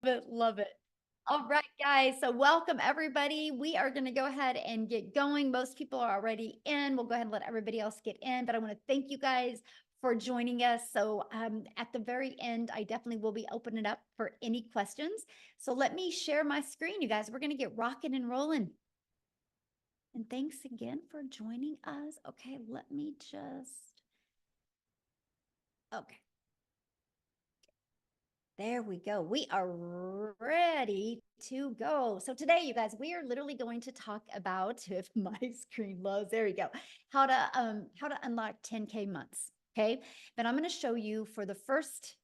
it, love it. All right, guys. So welcome everybody. We are going to go ahead and get going. Most people are already in. We'll go ahead and let everybody else get in, but I want to thank you guys for joining us. So at the very end, I definitely will be opening it up for any questions. So let me share my screen, you guys. We're going to get rocking and rolling. And thanks again for joining us. Okay, let me just, okay. There we go. We are ready to go. So today, you guys, we are literally going to talk about, if my screen loads, there we go, how to unlock 10K months. Okay. But I'm going to show you for the first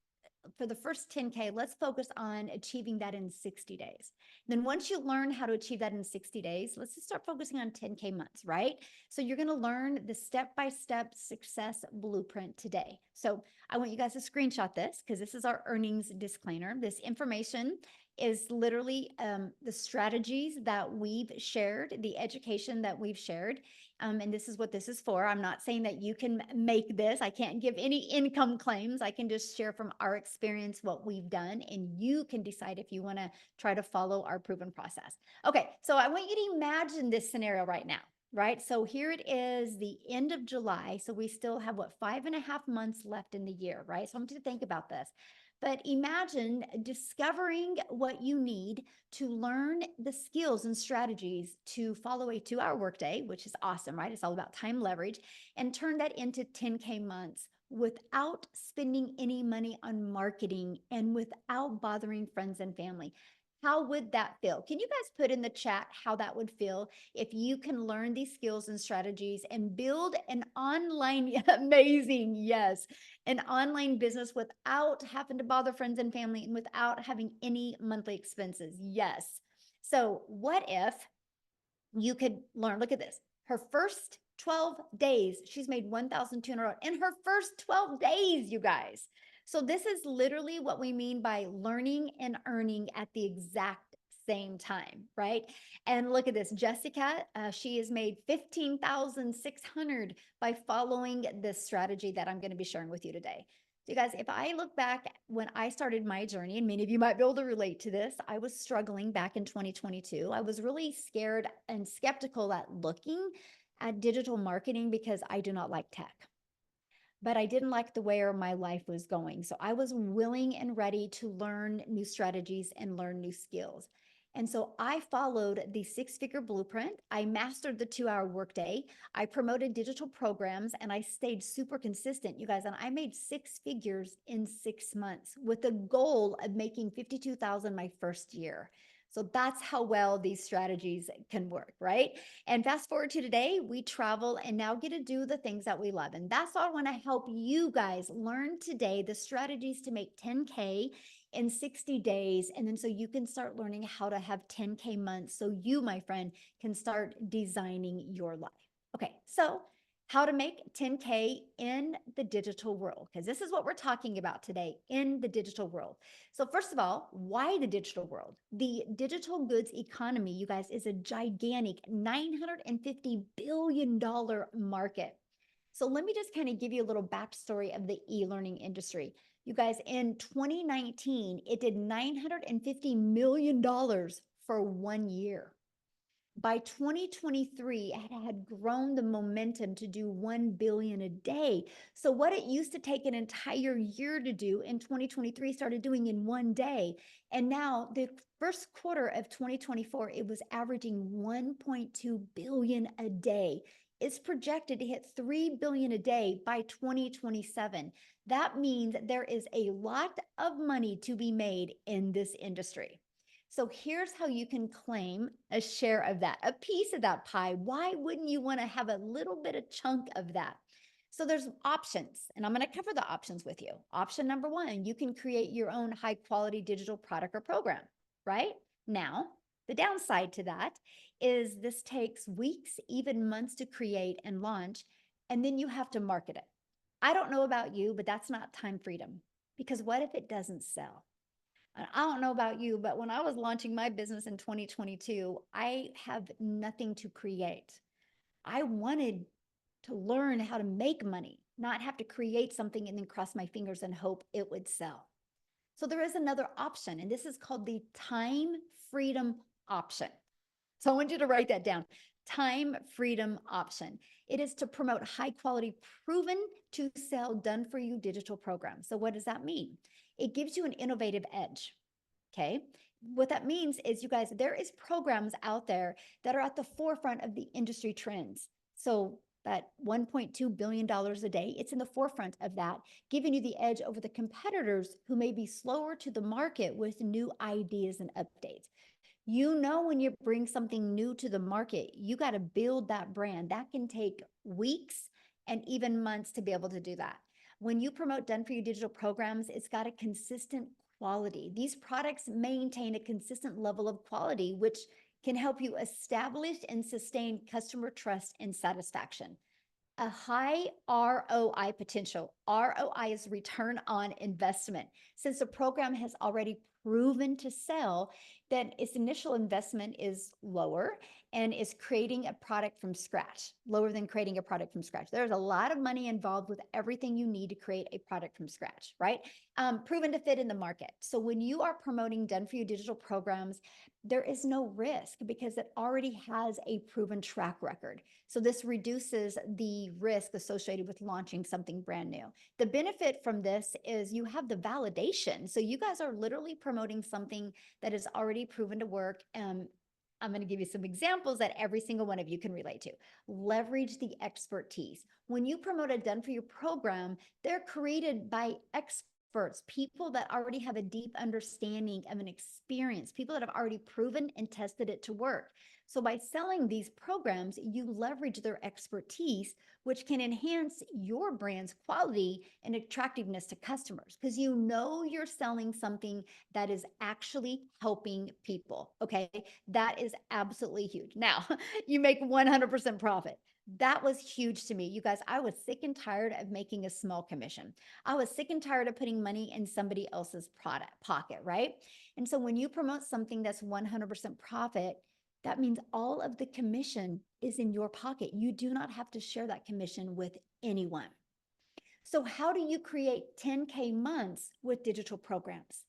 10K, let's focus on achieving that in 60 days. Then once you learn how to achieve that in 60 days, let's just start focusing on 10K months, right? So you're going to learn the step-by-step success blueprint today. So I want you guys to screenshot this because this is our earnings disclaimer. This information is literally the strategies that we've shared, the education that we've shared. And this is what this is for. I'm not saying that you can make this. I can't give any income claims. I can just share from our experience what we've done, and you can decide if you want to try to follow our proven process. Okay, so I want you to imagine this scenario right now, right? So here it is, the end of July. So we still have what, 5.5 months left in the year, right? So I want you to think about this. But imagine discovering what you need to learn the skills and strategies to follow a 2-hour workday, which is awesome, right? It's all about time leverage, and turn that into 10K months without spending any money on marketing and without bothering friends and family. How would that feel? Can you guys put in the chat how that would feel if you can learn these skills and strategies and build an online, amazing, yes, an online business without having to bother friends and family and without having any monthly expenses? Yes. So what if you could learn, look at this, her first 12 days, she's made 1,200 in her first 12 days, you guys. So this is literally what we mean by learning and earning at the exact same time, right? And look at this, Jessica, she has made 15,600 by following this strategy that I'm going to be sharing with you today. So you guys, if I look back when I started my journey, and many of you might be able to relate to this, I was struggling back in 2022. I was really scared and skeptical at looking at digital marketing because I do not like tech. But I didn't like the way my life was going. So I was willing and ready to learn new strategies and learn new skills. And so I followed the 6-figure blueprint. I mastered the 2-hour workday. I promoted digital programs and I stayed super consistent, you guys. And I made 6 figures in 6 months with the goal of making 52,000 my first year. So that's how well these strategies can work, right? And fast forward to today, we travel and now get to do the things that we love. And that's all I want to help you guys learn today, the strategies to make 10K in 60 days. And then so you can start learning how to have 10K months. So you, my friend, can start designing your life. Okay, so how to make 10K in the digital world, because this is what we're talking about today, in the digital world. So first of all, why the digital world? The digital goods economy, you guys, is a gigantic $950 billion market. So let me just kind of give you a little backstory of the e-learning industry. You guys, in 2019, it did $950 million for 1 year. By 2023, it had grown the momentum to do 1 billion a day. So what it used to take an entire year to do in 2023 started doing in 1 day. And now the first quarter of 2024, it was averaging 1.2 billion a day. It's projected to hit 3 billion a day by 2027. That means there is a lot of money to be made in this industry. So here's how you can claim a share of that, a piece of that pie. Why wouldn't you want to have a little bit of chunk of that? So there's options, and I'm going to cover the options with you. Option number one, you can create your own high quality digital product or program, right? Now, the downside to that is this takes weeks, even months to create and launch, and then you have to market it. I don't know about you, but that's not time freedom, because what if it doesn't sell? I don't know about you, but when I was launching my business in 2022, I have nothing to create. I wanted to learn how to make money, not have to create something and then cross my fingers and hope it would sell. So there is another option, and this is called the time freedom option. So I want you to write that down. Time freedom option. It is to promote high quality, proven to sell, done for you digital programs. So what does that mean? It gives you an innovative edge. Okay. What that means is, you guys, there is programs out there that are at the forefront of the industry trends. So that $1.2 billion a day, it's in the forefront of that, giving you the edge over the competitors who may be slower to the market with new ideas and updates. You know, when you bring something new to the market, you got to build that brand. That can take weeks and even months to be able to do that. When you promote done for you digital programs, it's got a consistent quality. These products maintain a consistent level of quality, which can help you establish and sustain customer trust and satisfaction. A high ROI potential. ROI is return on investment. Since the program has already proven to sell, then its initial investment is lower and is creating a product from scratch, lower than creating a product from scratch. There's a lot of money involved with everything you need to create a product from scratch, right? Proven to fit in the market. So when you are promoting done for you digital programs, there is no risk because it already has a proven track record. So this reduces the risk associated with launching something brand new. The benefit from this is you have the validation. So you guys are literally promoting something that is already proven to work. I'm going to give you some examples that every single one of you can relate to. Leverage the expertise. When you promote a done for you program, they're created by experts, people that already have a deep understanding of an experience, people that have already proven and tested it to work. So by selling these programs, you leverage their expertise, which can enhance your brand's quality and attractiveness to customers, because you know you're selling something that is actually helping people. Okay. That is absolutely huge. Now, you make 100% profit. That was huge to me. You guys, I was sick and tired of making a small commission. I was sick and tired of putting money in somebody else's product pocket, right? And so when you promote something that's 100% profit, that means all of the commission is in your pocket. You do not have to share that commission with anyone. So how do you create 10K months with digital programs?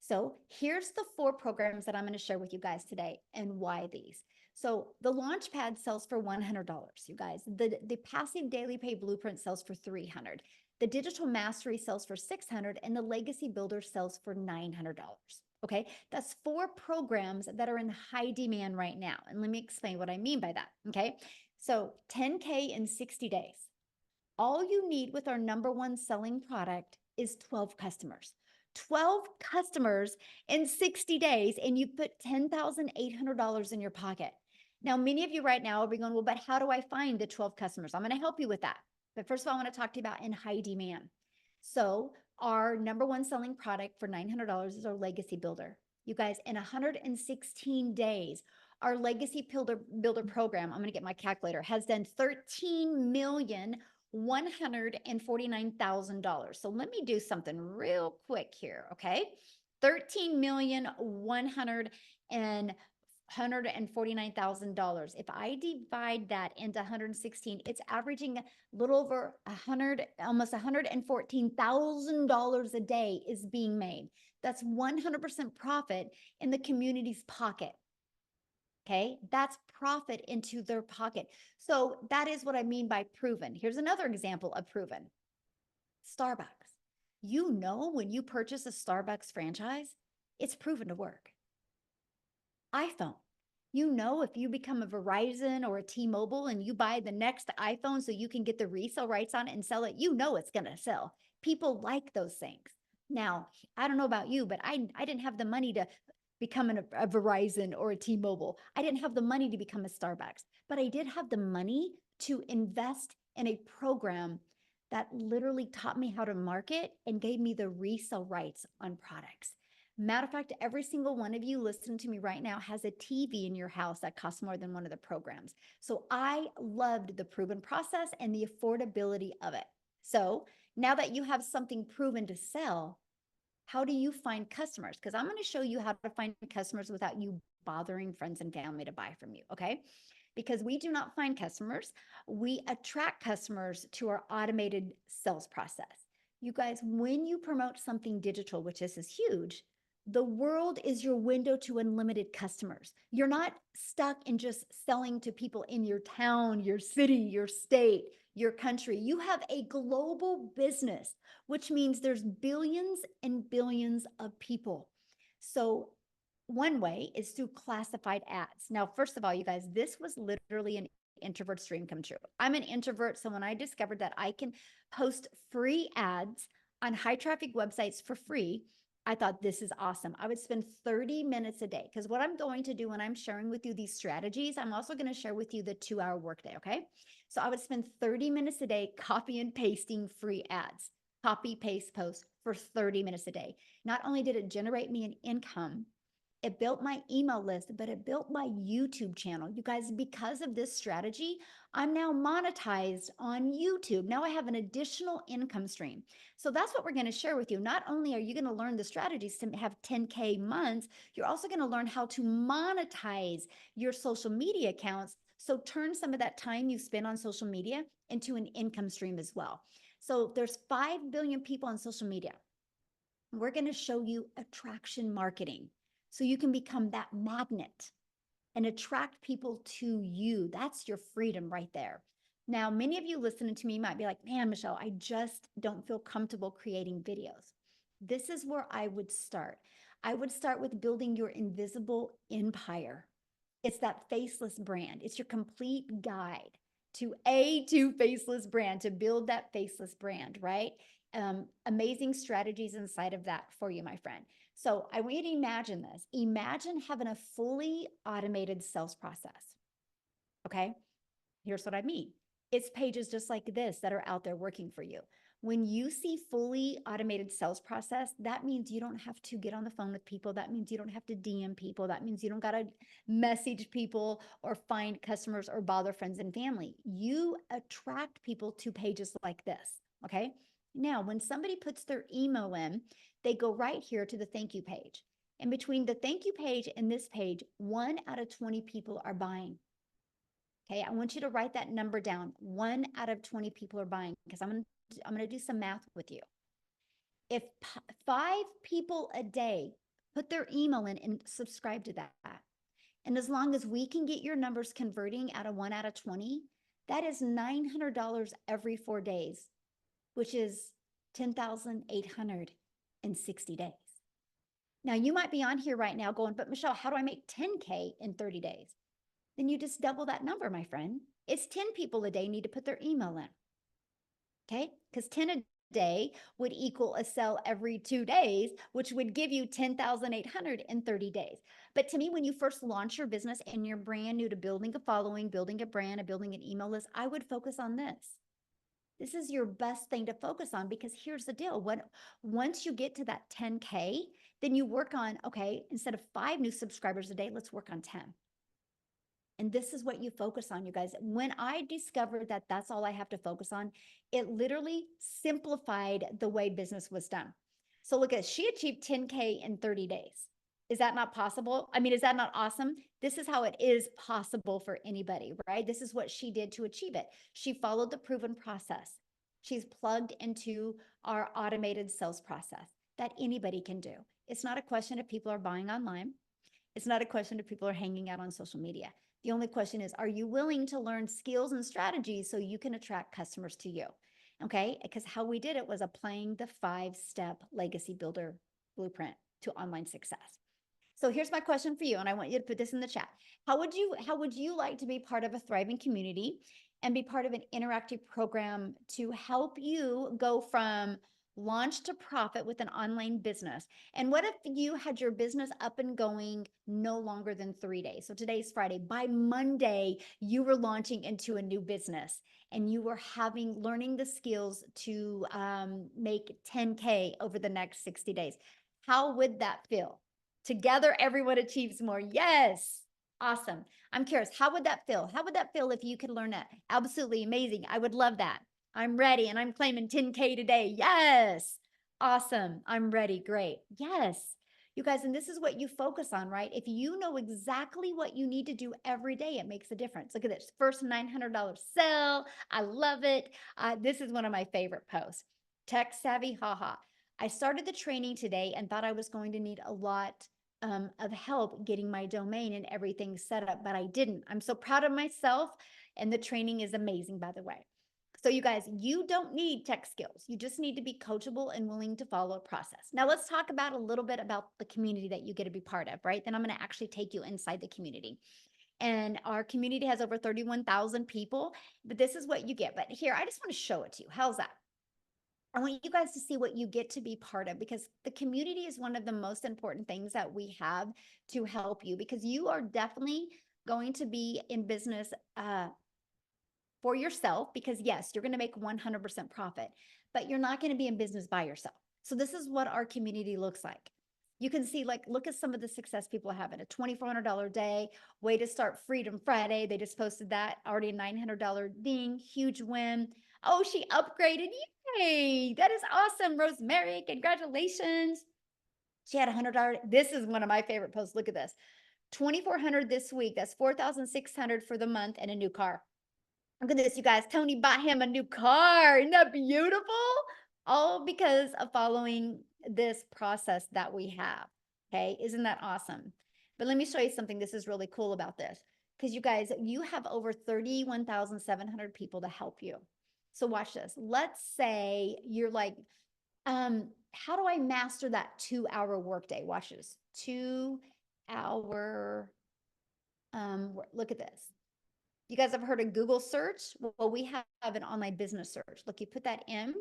So here's the 4 programs that I'm going to share with you guys today and why these. So the Launchpad sells for $100, you guys. The passive daily pay blueprint sells for $300. The digital mastery sells for $600, and the legacy builder sells for $900. Okay, that's 4 programs that are in high demand right now. And let me explain what I mean by that. Okay, so 10K in 60 days. All you need with our number one selling product is 12 customers. 12 customers in 60 days, and you put $10,800 in your pocket. Now, many of you right now are going, well, but how do I find the 12 customers? I'm going to help you with that. But first of all, I want to talk to you about in high demand. So our number one selling product for $900 is our legacy builder. You guys, in 116 days, our legacy builder program, I'm going to get my calculator, has done $13,149,000. So let me do something real quick here, okay? 13,149,000. If I divide that into 116, it's averaging a little over 100, almost $114,000 a day is being made. That's 100% profit in the community's pocket. Okay, that's profit into their pocket. So that is what I mean by proven. Here's another example of proven. Starbucks. You know, when you purchase a Starbucks franchise, it's proven to work. iPhone. You know, if you become a Verizon or a T-Mobile and you buy the next iPhone so you can get the resale rights on it and sell it, you know it's going to sell. People like those things. Now, I don't know about you, but I didn't have the money to become a Verizon or a T-Mobile. I didn't have the money to become a Starbucks, but I did have the money to invest in a program that literally taught me how to market and gave me the resale rights on products. Matter of fact, every single one of you listening to me right now has a TV in your house that costs more than one of the programs. So I loved the proven process and the affordability of it. So now that you have something proven to sell, how do you find customers? Because I'm going to show you how to find customers without you bothering friends and family to buy from you, okay? Because we do not find customers. We attract customers to our automated sales process. You guys, when you promote something digital, which this is huge, the world is your window to unlimited customers. You're not stuck in just selling to people in your town, your city, your state, your country. You have a global business, which means there's billions and billions of people. So one way is through classified ads. Now, first of all, you guys, this was literally an introvert's dream come true. I'm an introvert, so when I discovered that I can post free ads on high traffic websites for free, I thought this is awesome. I would spend 30 minutes a day because what I'm going to do when I'm sharing with you these strategies, I'm also going to share with you the 2-hour workday. Okay. So I would spend 30 minutes a day copy and pasting free ads, copy, paste, post for 30 minutes a day. Not only did it generate me an income, it built my email list, but it built my YouTube channel. You guys, because of this strategy, I'm now monetized on YouTube. Now I have an additional income stream. So that's what we're going to share with you. Not only are you going to learn the strategies to have 10K months, you're also going to learn how to monetize your social media accounts. So turn some of that time you spend on social media into an income stream as well. So there's 5 billion people on social media. We're going to show you attraction marketing so you can become that magnet and attract people to you. That's your freedom right there. Now, many of you listening to me might be like, man, Michelle, I just don't feel comfortable creating videos. This is where I would start. I would start with building your invisible empire. It's that faceless brand. It's your complete guide to A2 faceless brand, to build that faceless brand, right? Amazing strategies inside of that for you, my friend. So I want you to imagine this. Imagine having a fully automated sales process. Okay. Here's what I mean. It's pages just like this that are out there working for you. When you see fully automated sales process, that means you don't have to get on the phone with people. That means you don't have to DM people. That means you don't got to message people or find customers or bother friends and family. You attract people to pages like this. Okay. Now, when somebody puts their email in, they go right here to the thank you page. And between the thank you page and this page, 1 out of 20 people are buying. Okay, I want you to write that number down. 1 out of 20 people are buying because I'm going to do some math with you. If 5 people a day put their email in and subscribe to that, and as long as we can get your numbers converting out of 1 out of 20, that is $900 every 4 days, which is 10,860 days. Now, you might be on here right now going, but Michelle, how do I make 10K in 30 days? Then you just double that number, my friend. It's 10 people a day need to put their email in. Okay? Because 10 a day would equal a sale every 2 days, which would give you 10,800 in 30 days. But to me, when you first launch your business and you're brand new to building a following, building a brand, and building an email list, I would focus on this. This is your best thing to focus on because here's the deal. Once you get to that 10K, then you work on, okay, instead of 5 new subscribers a day, let's work on 10. And this is what you focus on, you guys. When I discovered that that's all I have to focus on, it literally simplified the way business was done. So look at, she achieved 10K in 30 days. Is that not possible? I mean, is that not awesome? This is how it is possible for anybody, right? This is what she did to achieve it. She followed the proven process. She's plugged into our automated sales process that anybody can do. It's not a question if people are buying online. It's not a question if people are hanging out on social media. The only question is, are you willing to learn skills and strategies so you can attract customers to you? Okay, because how we did it was applying the 5-step legacy builder blueprint to online success. So here's my question for you, and I want you to put this in the chat. How would you like to be part of a thriving community and be part of an interactive program to help you go from launch to profit with an online business? And what if you had your business up and going no longer than 3 days? So today's Friday. By Monday, you were launching into a new business and you were learning the skills to make 10K over the next 60 days. How would that feel? Together, everyone achieves more. Yes. Awesome. I'm curious, how would that feel? How would that feel if you could learn that? Absolutely amazing. I would love that. I'm ready and I'm claiming 10K today. Yes. Awesome. I'm ready. Great. Yes. You guys, and this is what you focus on, right? If you know exactly what you need to do every day, it makes a difference. Look at this first $900 sale. I love it. This is one of my favorite posts. Tech savvy, haha. I started the training today and thought I was going to need a lot of help getting my domain and everything set up, but I didn't. I'm so proud of myself, and the training is amazing, by the way. So, you guys, you don't need tech skills. You just need to be coachable and willing to follow a process. Now, let's talk about a little bit about the community that you get to be part of, right? Then I'm going to actually take you inside the community. And our community has over 31,000 people, but this is what you get. But here, I just want to show it to you. How's that? I want you guys to see what you get to be part of, because the community is one of the most important things that we have to help you, because you are definitely going to be in business for yourself, because yes, you're going to make 100% profit, but you're not going to be in business by yourself. So this is what our community looks like. You can see, like, look at some of the success people are having. A $2,400 day, way to start Freedom Friday. They just posted that, already a $900 ding, huge win. Oh, she upgraded. Yay. That is awesome, Rosemary. Congratulations. She had $100. This is one of my favorite posts. Look at this. 2,400 this week. That's 4,600 for the month, and a new car. Look at this, you guys. Tony bought him a new car. Isn't that beautiful? All because of following this process that we have. Okay. Isn't that awesome? But let me show you something. This is really cool about this, because you guys, you have over 31,700 people to help you. So watch this. Let's say you're like, how do I master that 2-hour workday? Watch this. 2-hour, look at this. You guys have heard of Google search? Well, we have an online business search. Look, you put that in,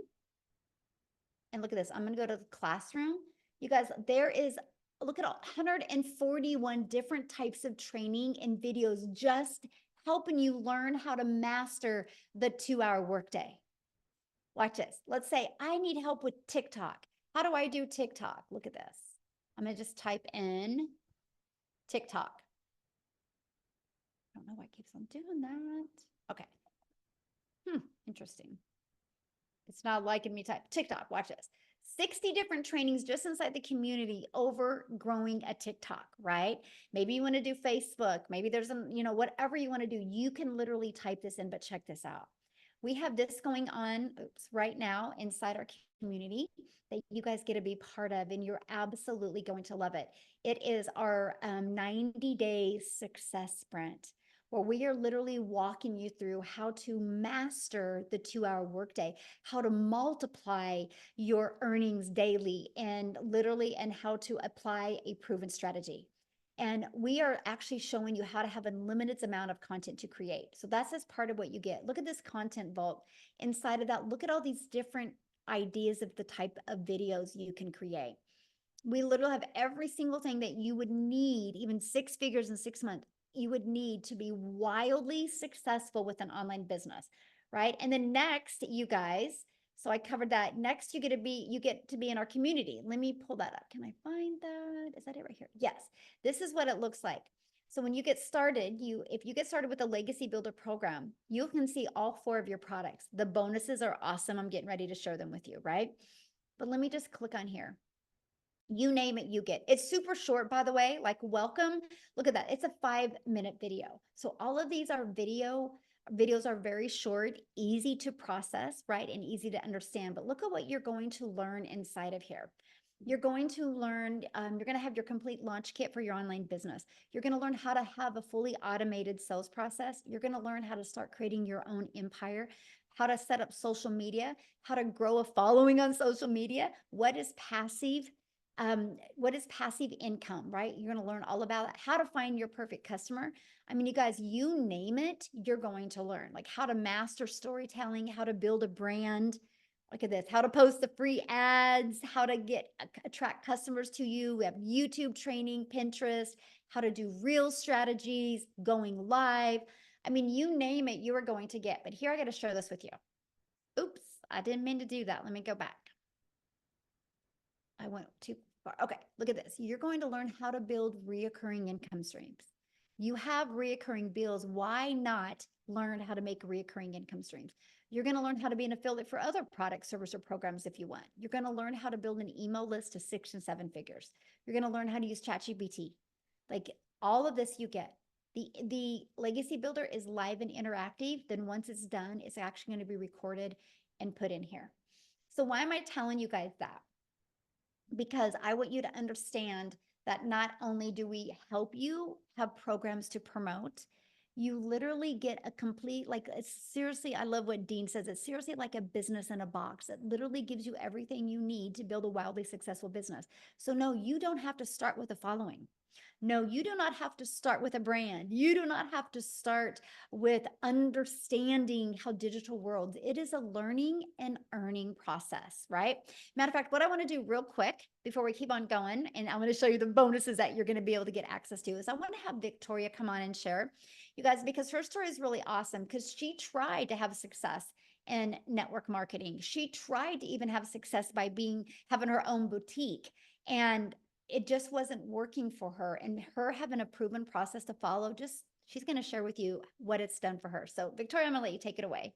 and look at this. I'm going to go to the classroom. You guys, there is, look at all 141 different types of training and videos just helping you learn how to master the 2-hour workday. Watch this. Let's say I need help with TikTok. How do I do TikTok? Look at this. I'm going to just type in TikTok. I don't know why it keeps on doing that. Okay. Interesting. It's not liking me type TikTok. Watch this. 60 different trainings just inside the community over growing a TikTok, right? Maybe you want to do Facebook. Maybe there's some, whatever you want to do, you can literally type this in, but check this out. We have this going on right now inside our community that you guys get to be part of, and you're absolutely going to love it. It is our 90-day success sprint, where we are literally walking you through how to master the 2-hour workday, how to multiply your earnings daily, and how to apply a proven strategy. And we are actually showing you how to have a limited amount of content to create. So that's as part of what you get. Look at this content vault. Inside of that, look at all these different ideas of the type of videos you can create. We literally have every single thing that you would need, even 6 figures in 6 months, you would need to be wildly successful with an online business, right? And then next, you guys, so I covered that. Next, you get to be in our community. Let me pull that up. Can I find that? Is that it right here? Yes. This is what it looks like. So when you get started, if you get started with the Legacy Builder program, you can see all 4 of your products. The bonuses are awesome. I'm getting ready to share them with you, right? But let me just click on here. You name it, you get. It's super short, by the way, like welcome. Look at that. It's a 5-minute video. So all of these are videos are very short, easy to process, right? And easy to understand. But look at what you're going to learn inside of here. You're going to learn, you're going to have your complete launch kit for your online business. You're going to learn how to have a fully automated sales process. You're going to learn how to start creating your own empire, how to set up social media, how to grow a following on social media. What is passive income, right? You're going to learn all about it, how to find your perfect customer. I mean, you guys, you name it, you're going to learn, like how to master storytelling, how to build a brand. Look at this, how to post the free ads, how to attract customers to you. We have YouTube training, Pinterest, how to do real strategies, going live. I mean, you name it, you are going to get. But here, I got to share this with you. Oops, I didn't mean to do that. Let me go back. I went too far. Okay, look at this. You're going to learn how to build reoccurring income streams. You have reoccurring bills. Why not learn how to make reoccurring income streams? You're going to learn how to be an affiliate for other products, service, or programs if you want. You're going to learn how to build an email list to 6 and 7 figures. You're going to learn how to use ChatGPT. Like all of this you get. The Legacy Builder is live and interactive. Then once it's done, it's actually going to be recorded and put in here. So why am I telling you guys that? Because I want you to understand that not only do we help you have programs to promote, you literally get a complete, like, seriously, I love what Dean says. It's seriously like a business in a box. It literally gives you everything you need to build a wildly successful business. So, no, you don't have to start with the following. No, you do not have to start with a brand. You do not have to start with understanding how digital worlds. It is a learning and earning process, right? Matter of fact, what I want to do real quick before we keep on going, and I'm going to show you the bonuses that you're going to be able to get access to, is I want to have Victoria come on and share, you guys, because her story is really awesome because she tried to have success in network marketing. She tried to even have success by having her own boutique. And it just wasn't working for her, and her having a proven process to follow, just she's going to share with you what it's done for her. So Victoria, I'm going to let you take it away.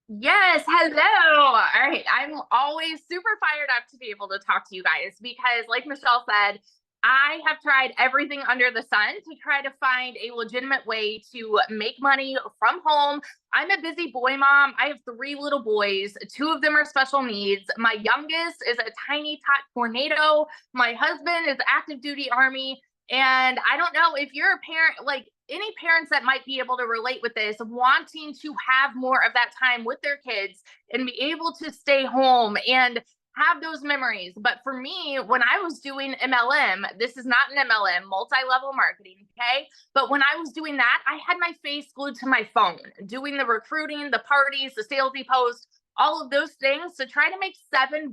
Yes, hello. All right. I'm always super fired up to be able to talk to you guys because, like Michelle said, I have tried everything under the sun to try to find a legitimate way to make money from home. I'm a busy boy mom. I have 3 little boys. 2 of them are special needs. My youngest is a tiny tot tornado. My husband is active duty Army. And I don't know if you're a parent, like any parents that might be able to relate with this, wanting to have more of that time with their kids and be able to stay home and have those memories. But for me, when I was doing MLM, this is not an MLM, multi-level marketing, okay? But when I was doing that, I had my face glued to my phone, doing the recruiting, the parties, the salesy posts, all of those things to try to make $7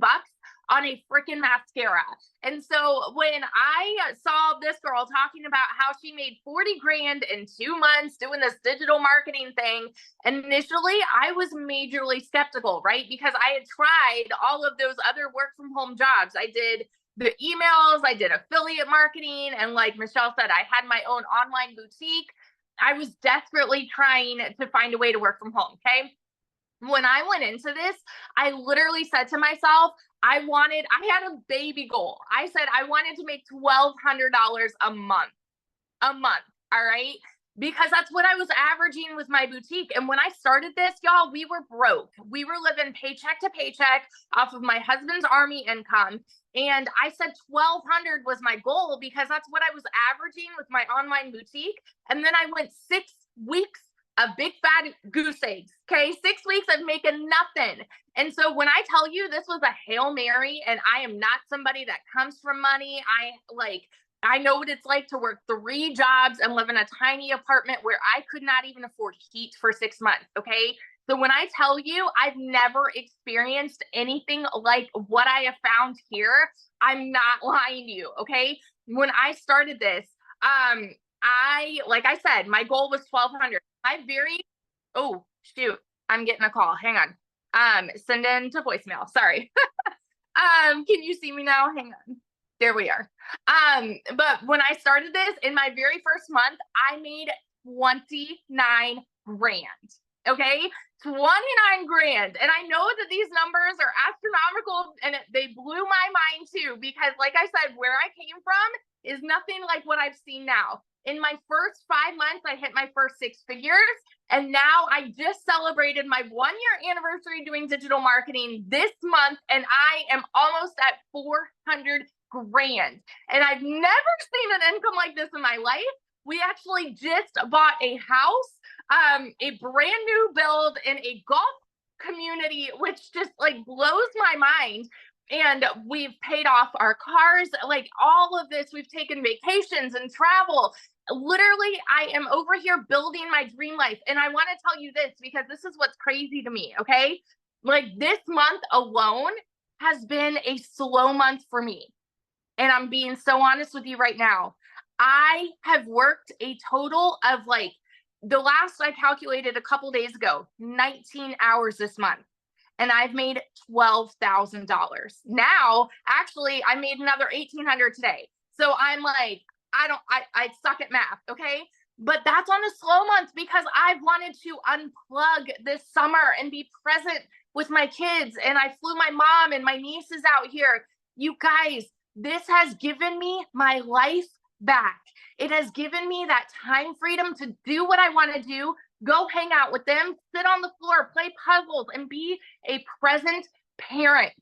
on a freaking mascara. And so when I saw this girl talking about how she made 40 grand in 2 months doing this digital marketing thing, initially I was majorly skeptical, right? Because I had tried all of those other work from home jobs. I did the emails, I did affiliate marketing, and like Michelle said, I had my own online boutique. I was desperately trying to find a way to work from home, okay? When I went into this, I literally said to myself, I had a baby goal. I said I wanted to make $1,200 a month, a month. All right. Because that's what I was averaging with my boutique. And when I started this, y'all, we were broke. We were living paycheck to paycheck off of my husband's Army income. And I said 1,200 was my goal because that's what I was averaging with my online boutique. And then I went 6 weeks of big fat goose eggs. Okay. 6 weeks of making nothing. And so when I tell you this was a Hail Mary, and I am not somebody that comes from money, I know what it's like to work 3 jobs and live in a tiny apartment where I could not even afford heat for 6 months. Okay. So when I tell you I've never experienced anything like what I have found here, I'm not lying to you. Okay. When I started this, like I said, my goal was 1,200. Oh, shoot, I'm getting a call. Hang on. Send in to voicemail. Sorry. Can you see me now? Hang on. There we are. But when I started this in my very first month, I made 29 grand. Okay. 29 grand. And I know that these numbers are astronomical, and they blew my mind too, because like I said, where I came from is nothing like what I've seen now. In my first 5 months, I hit my first 6 figures. And now I just celebrated my 1-year anniversary doing digital marketing this month, and I am almost at 400 grand. And I've never seen an income like this in my life. We actually just bought a house, a brand new build in a golf community, which just like blows my mind. And we've paid off our cars, like all of this. We've taken vacations and travel. Literally, I am over here building my dream life. And I want to tell you this because this is what's crazy to me. Okay. Like this month alone has been a slow month for me. And I'm being so honest with you right now. I have worked a total of the last I calculated a couple days ago, 19 hours this month. And I've made $12,000. Now, actually, I made another 1,800 today. So I'm like, I suck at math. Okay. But that's on a slow month because I've wanted to unplug this summer and be present with my kids. And I flew my mom and my nieces out here. You guys, this has given me my life back. It has given me that time freedom to do what I want to do Go hang out with them, sit on the floor, play puzzles, and be a present parent.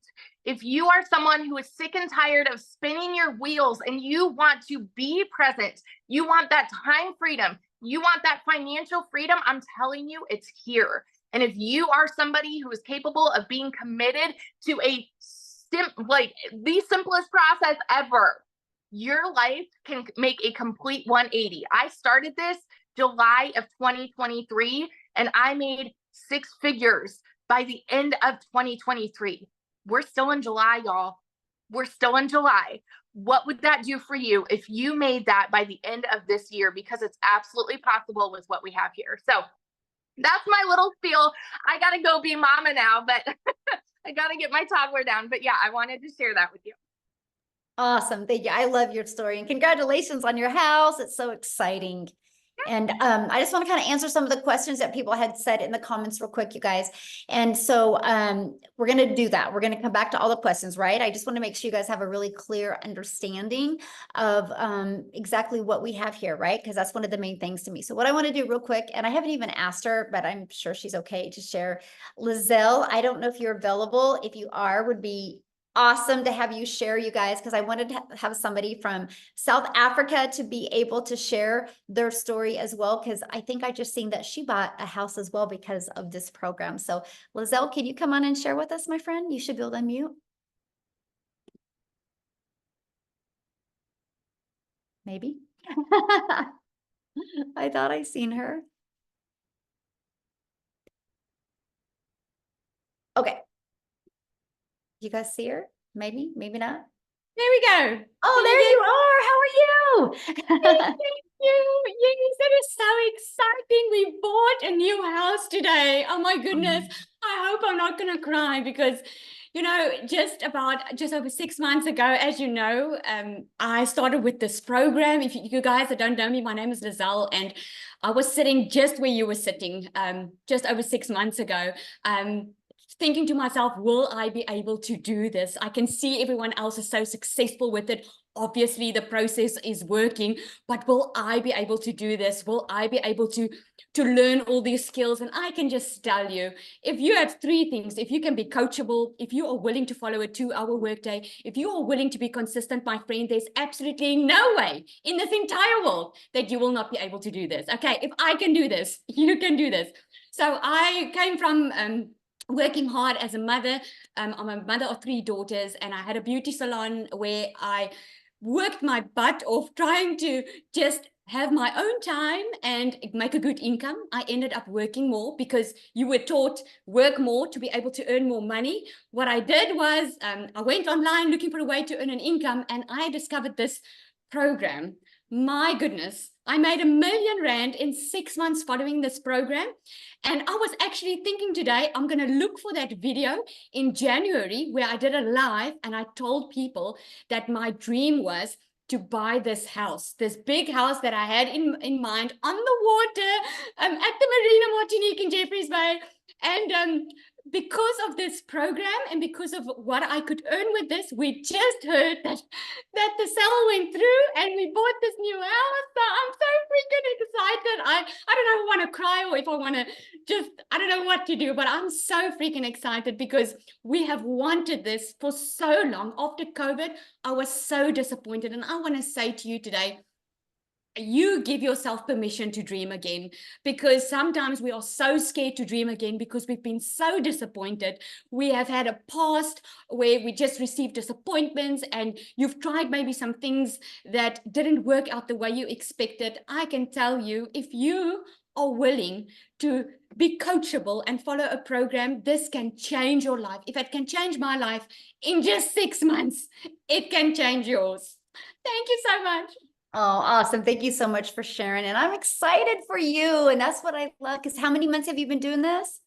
If you are someone who is sick and tired of spinning your wheels and you want to be present, you want that time freedom, you want that financial freedom, I'm telling you, it's here. And if you are somebody who is capable of being committed to the simplest process ever, your life can make a complete 180. I started this July of 2023, and I made 6 figures by the end of 2023. We're still in July, y'all. We're still in July. What would that do for you if you made that by the end of this year? Because it's absolutely possible with what we have here. So that's my little spiel. I got to go be mama now, but I got to get my toddler down. But yeah, I wanted to share that with you. Awesome. Thank you. I love your story, and congratulations on your house. It's so exciting. And I just want to kind of answer some of the questions that people had said in the comments real quick, you guys. And so we're going to do that. We're going to come back to all the questions, right? I just want to make sure you guys have a really clear understanding of exactly what we have here, right? Because that's one of the main things to me. So what I want to do real quick, and I haven't even asked her, but I'm sure she's okay to share. Lizelle, I don't know if you're available. If you are, would be awesome to have you share, you guys, because I wanted to have somebody from South Africa to be able to share their story as well, because I think I just seen that she bought a house as well because of this program. So Lizelle, can you come on and share with us, my friend? You should be able to unmute. Maybe. I thought I seen her. Okay. You guys see her? Maybe, maybe not. There we go. Oh, there you are. How are you? Thank you. Yes, that is so exciting. We bought a new house today. Oh my goodness. I hope I'm not going to cry because, you know, just over 6 months ago, as you know, I started with this program. If you guys that don't know me, my name is Lizelle, and I was sitting just where you were sitting just over 6 months ago. Thinking to myself, will I be able to do this? I can see everyone else is so successful with it. Obviously, the process is working, but will I be able to do this? Will I be able to learn all these skills? And I can just tell you, if you have 3 things, if you can be coachable, if you are willing to follow a 2-hour workday, if you are willing to be consistent, my friend, there's absolutely no way in this entire world that you will not be able to do this. Okay, if I can do this, you can do this. So I came from working hard as a mother. I'm a mother of 3 daughters, and I had a beauty salon where I worked my butt off trying to just have my own time and make a good income. I ended up working more because you were taught work more to be able to earn more money. What I did was I went online looking for a way to earn an income, and I discovered this program. My goodness, I made R1 million in 6 months following this program. And I was actually thinking today, I'm going to look for that video in January where I did a live and I told people that my dream was to buy this house, this big house that I had in mind on the water at the Marina Martinique in Jeffreys Bay. And because of this program and because of what I could earn with this, we just heard that the sale went through and we bought this new house. So I'm so freaking excited. I don't know if I want to cry or if I want to I don't know what to do, but I'm so freaking excited because we have wanted this for so long. After COVID, I was so disappointed. And I want to say to you today, you give yourself permission to dream again, because sometimes we are so scared to dream again because we've been so disappointed. We have had a past where we just received disappointments, and you've tried maybe some things that didn't work out the way you expected. I can tell you, if you are willing to be coachable and follow a program, this can change your life. If it can change my life in just 6 months, it can change yours. Thank you so much. Oh, awesome. Thank you so much for sharing. And I'm excited for you. And that's what I love. Because how many months have you been doing this?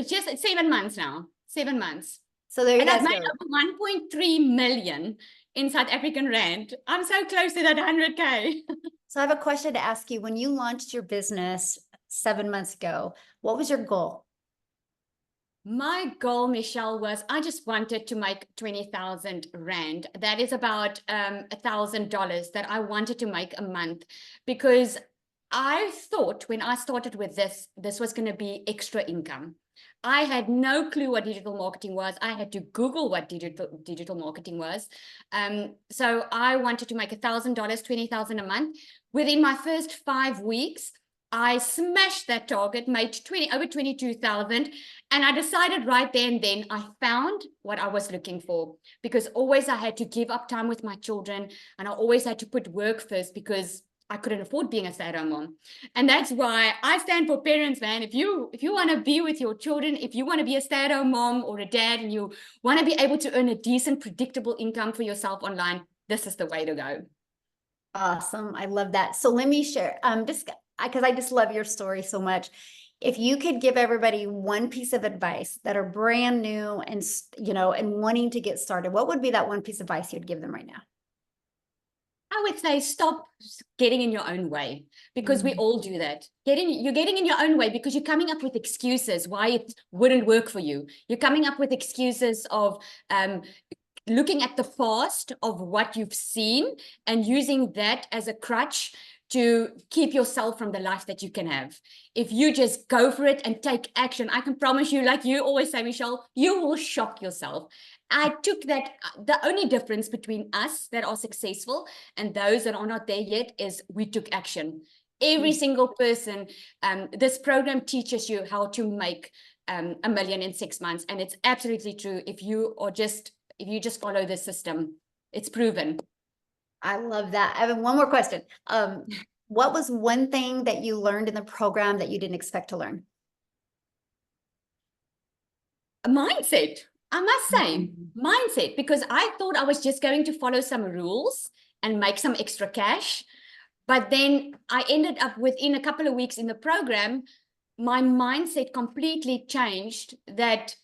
Just 7 months now. 7 months. So there you guys go. go. And I've made 1.3 million in South African rand. I'm so close to that 100K. So I have a question to ask you. When you launched your business 7 months ago, what was your goal? My goal, Michelle, was I just wanted to make 20,000 rand. That is about $1,000 that I wanted to make a month, because I thought when I started with this was going to be extra income. I had no clue what digital marketing was. I had to Google what digital marketing was. So I wanted to make $1,000, $20,000 a month. Within my first 5 weeks, I smashed that target, made over 22,000. And I decided right there and then I found what I was looking for, because always I had to give up time with my children, and I always had to put work first because I couldn't afford being a stay-at-home mom. And that's why I stand for parents, man. If you want to be with your children, if you want to be a stay-at-home mom or a dad, and you want to be able to earn a decent, predictable income for yourself online, this is the way to go. Awesome. I love that. So let me share, just because I just love your story so much. If you could give everybody one piece of advice that are brand new and, and wanting to get started, what would be that one piece of advice you'd give them right now? I would say stop getting in your own way, because we all do that. You're getting in your own way because you're coming up with excuses why it wouldn't work for you. You're coming up with excuses of looking at the past of what you've seen and using that as a crutch to keep yourself from the life that you can have. If you just go for it and take action, I can promise you, like you always say, Michelle, you will shock yourself. I took that. The only difference between us that are successful and those that are not there yet is we took action. Every single person, this program teaches you how to make $1 million in 6 months. And it's absolutely true. If you just follow the system, it's proven. I love that. I have one more question. What was one thing that you learned in the program that you didn't expect to learn? A mindset, I must say, mindset, because I thought I was just going to follow some rules and make some extra cash. But then I ended up within a couple of weeks in the program, my mindset completely changed that,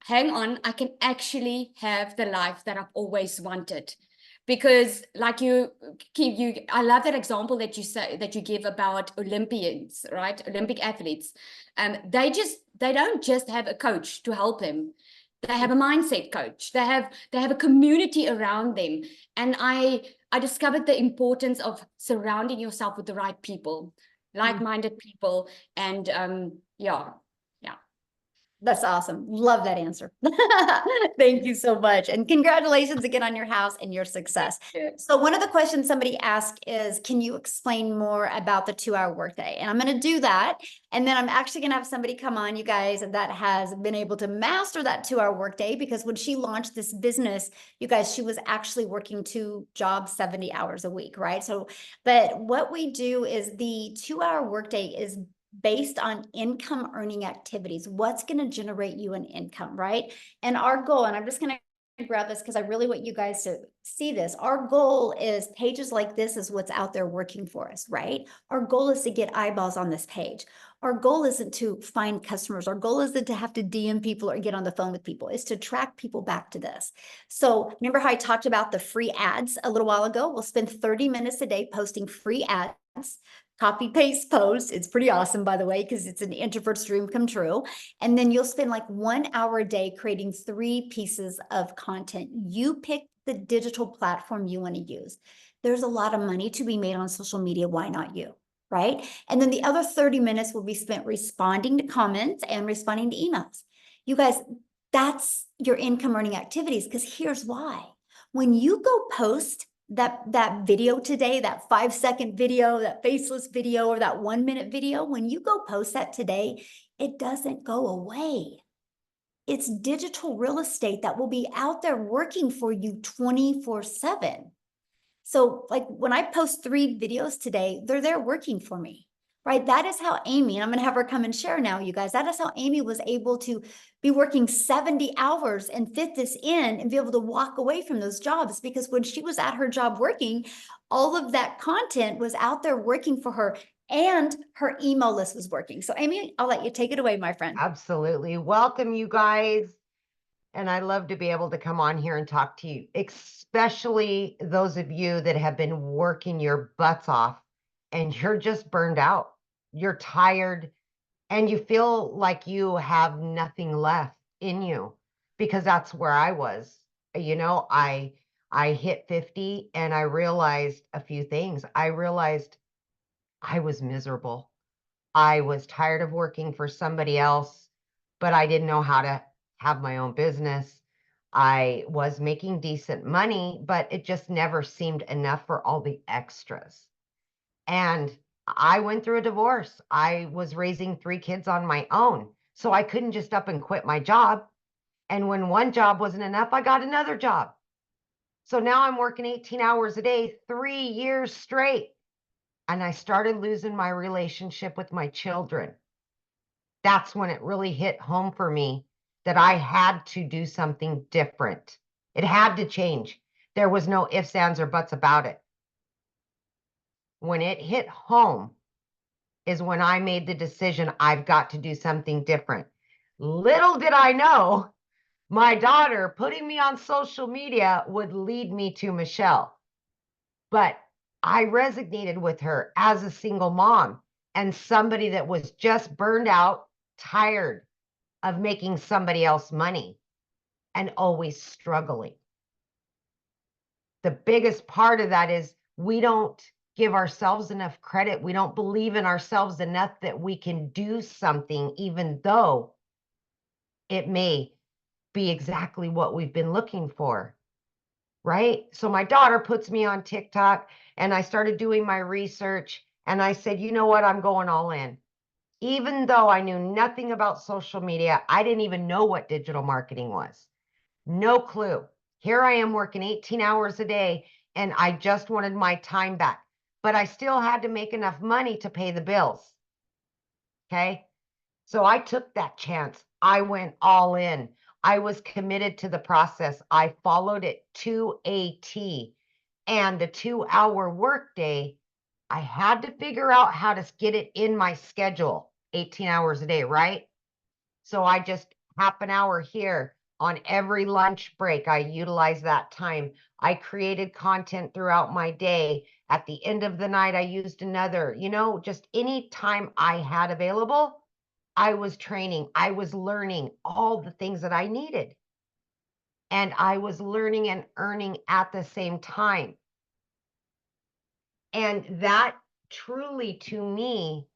hang on, I can actually have the life that I've always wanted. Because like I love that example that you give about Olympians, right? Olympic athletes. They don't just have a coach to help them. They have a mindset coach. They have a community around them. And I discovered the importance of surrounding yourself with the right people, like-minded people. And yeah. That's awesome. Love that answer. Thank you so much. And congratulations again on your house and your success. So one of the questions somebody asked is, can you explain more about the 2-hour workday? And I'm going to do that. And then I'm actually going to have somebody come on, you guys, that has been able to master that 2-hour workday, because when she launched this business, you guys, she was actually working 2 jobs, 70 hours a week, right? So, but what we do is the 2-hour workday is based on income earning activities. What's going to generate you an income, right? And our goal, and I'm just going to grab this because I really want you guys to see this. Our goal is pages like this is what's out there working for us, right? Our goal is to get eyeballs on this page. Our goal isn't to find customers. Our goal isn't to have to DM people or get on the phone with people. It's to track people back to this. So remember how I talked about the free ads a little while ago? We'll spend 30 minutes a day posting free ads. Copy paste post. It's pretty awesome, by the way, because it's an introvert's dream come true. And then you'll spend like 1 hour a day creating 3 pieces of content. You pick the digital platform you want to use. There's a lot of money to be made on social media. Why not you? Right? And then the other 30 minutes will be spent responding to comments and responding to emails. You guys, that's your income earning activities, because here's why. When you go post that video today, that 5-second video, that faceless video, or that 1-minute video, when you go post that today, it doesn't go away. It's digital real estate that will be out there working for you 24/7. So like when I post 3 videos today, they're there working for me, right? That is how Amy, and I'm going to have her come and share now, you guys, that is how Amy was able to be working 70 hours and fit this in and be able to walk away from those jobs, because when she was at her job working, all of that content was out there working for her and her email list was working. So Amy, I'll let you take it away, my friend. Absolutely. Welcome, you guys. And I love to be able to come on here and talk to you, especially those of you that have been working your butts off and you're just burned out. You're tired and you feel like you have nothing left in you, because that's where I was. You know, I hit 50 and I realized a few things. I realized I was miserable. I was tired of working for somebody else, but I didn't know how to have my own business. I was making decent money, but it just never seemed enough for all the extras. And I went through a divorce. I was raising 3 kids on my own. So I couldn't just up and quit my job. And when one job wasn't enough, I got another job. So now I'm working 18 hours a day, 3 years straight. And I started losing my relationship with my children. That's when it really hit home for me that I had to do something different. It had to change. There was no ifs, ands, or buts about it. When it hit home is when I made the decision I've got to do something different. Little did I know my daughter putting me on social media would lead me to Michelle. But I resonated with her as a single mom and somebody that was just burned out, tired of making somebody else money and always struggling. The biggest part of that is we don't give ourselves enough credit. We don't believe in ourselves enough that we can do something, even though it may be exactly what we've been looking for. Right? So my daughter puts me on TikTok and I started doing my research and I said, you know what? I'm going all in. Even though I knew nothing about social media, I didn't even know what digital marketing was. No clue. Here I am working 18 hours a day and I just wanted my time back, but I still had to make enough money to pay the bills. Okay. So I took that chance. I went all in. I was committed to the process. I followed it to a T. And the 2-hour workday, I had to figure out how to get it in my schedule, 18 hours a day, right? So I just half an hour here on every lunch break. I utilized that time. I created content throughout my day. At the end of the night, I used another, just any time I had available. I was training, I was learning all the things that I needed. And I was learning and earning at the same time. And that truly, to me,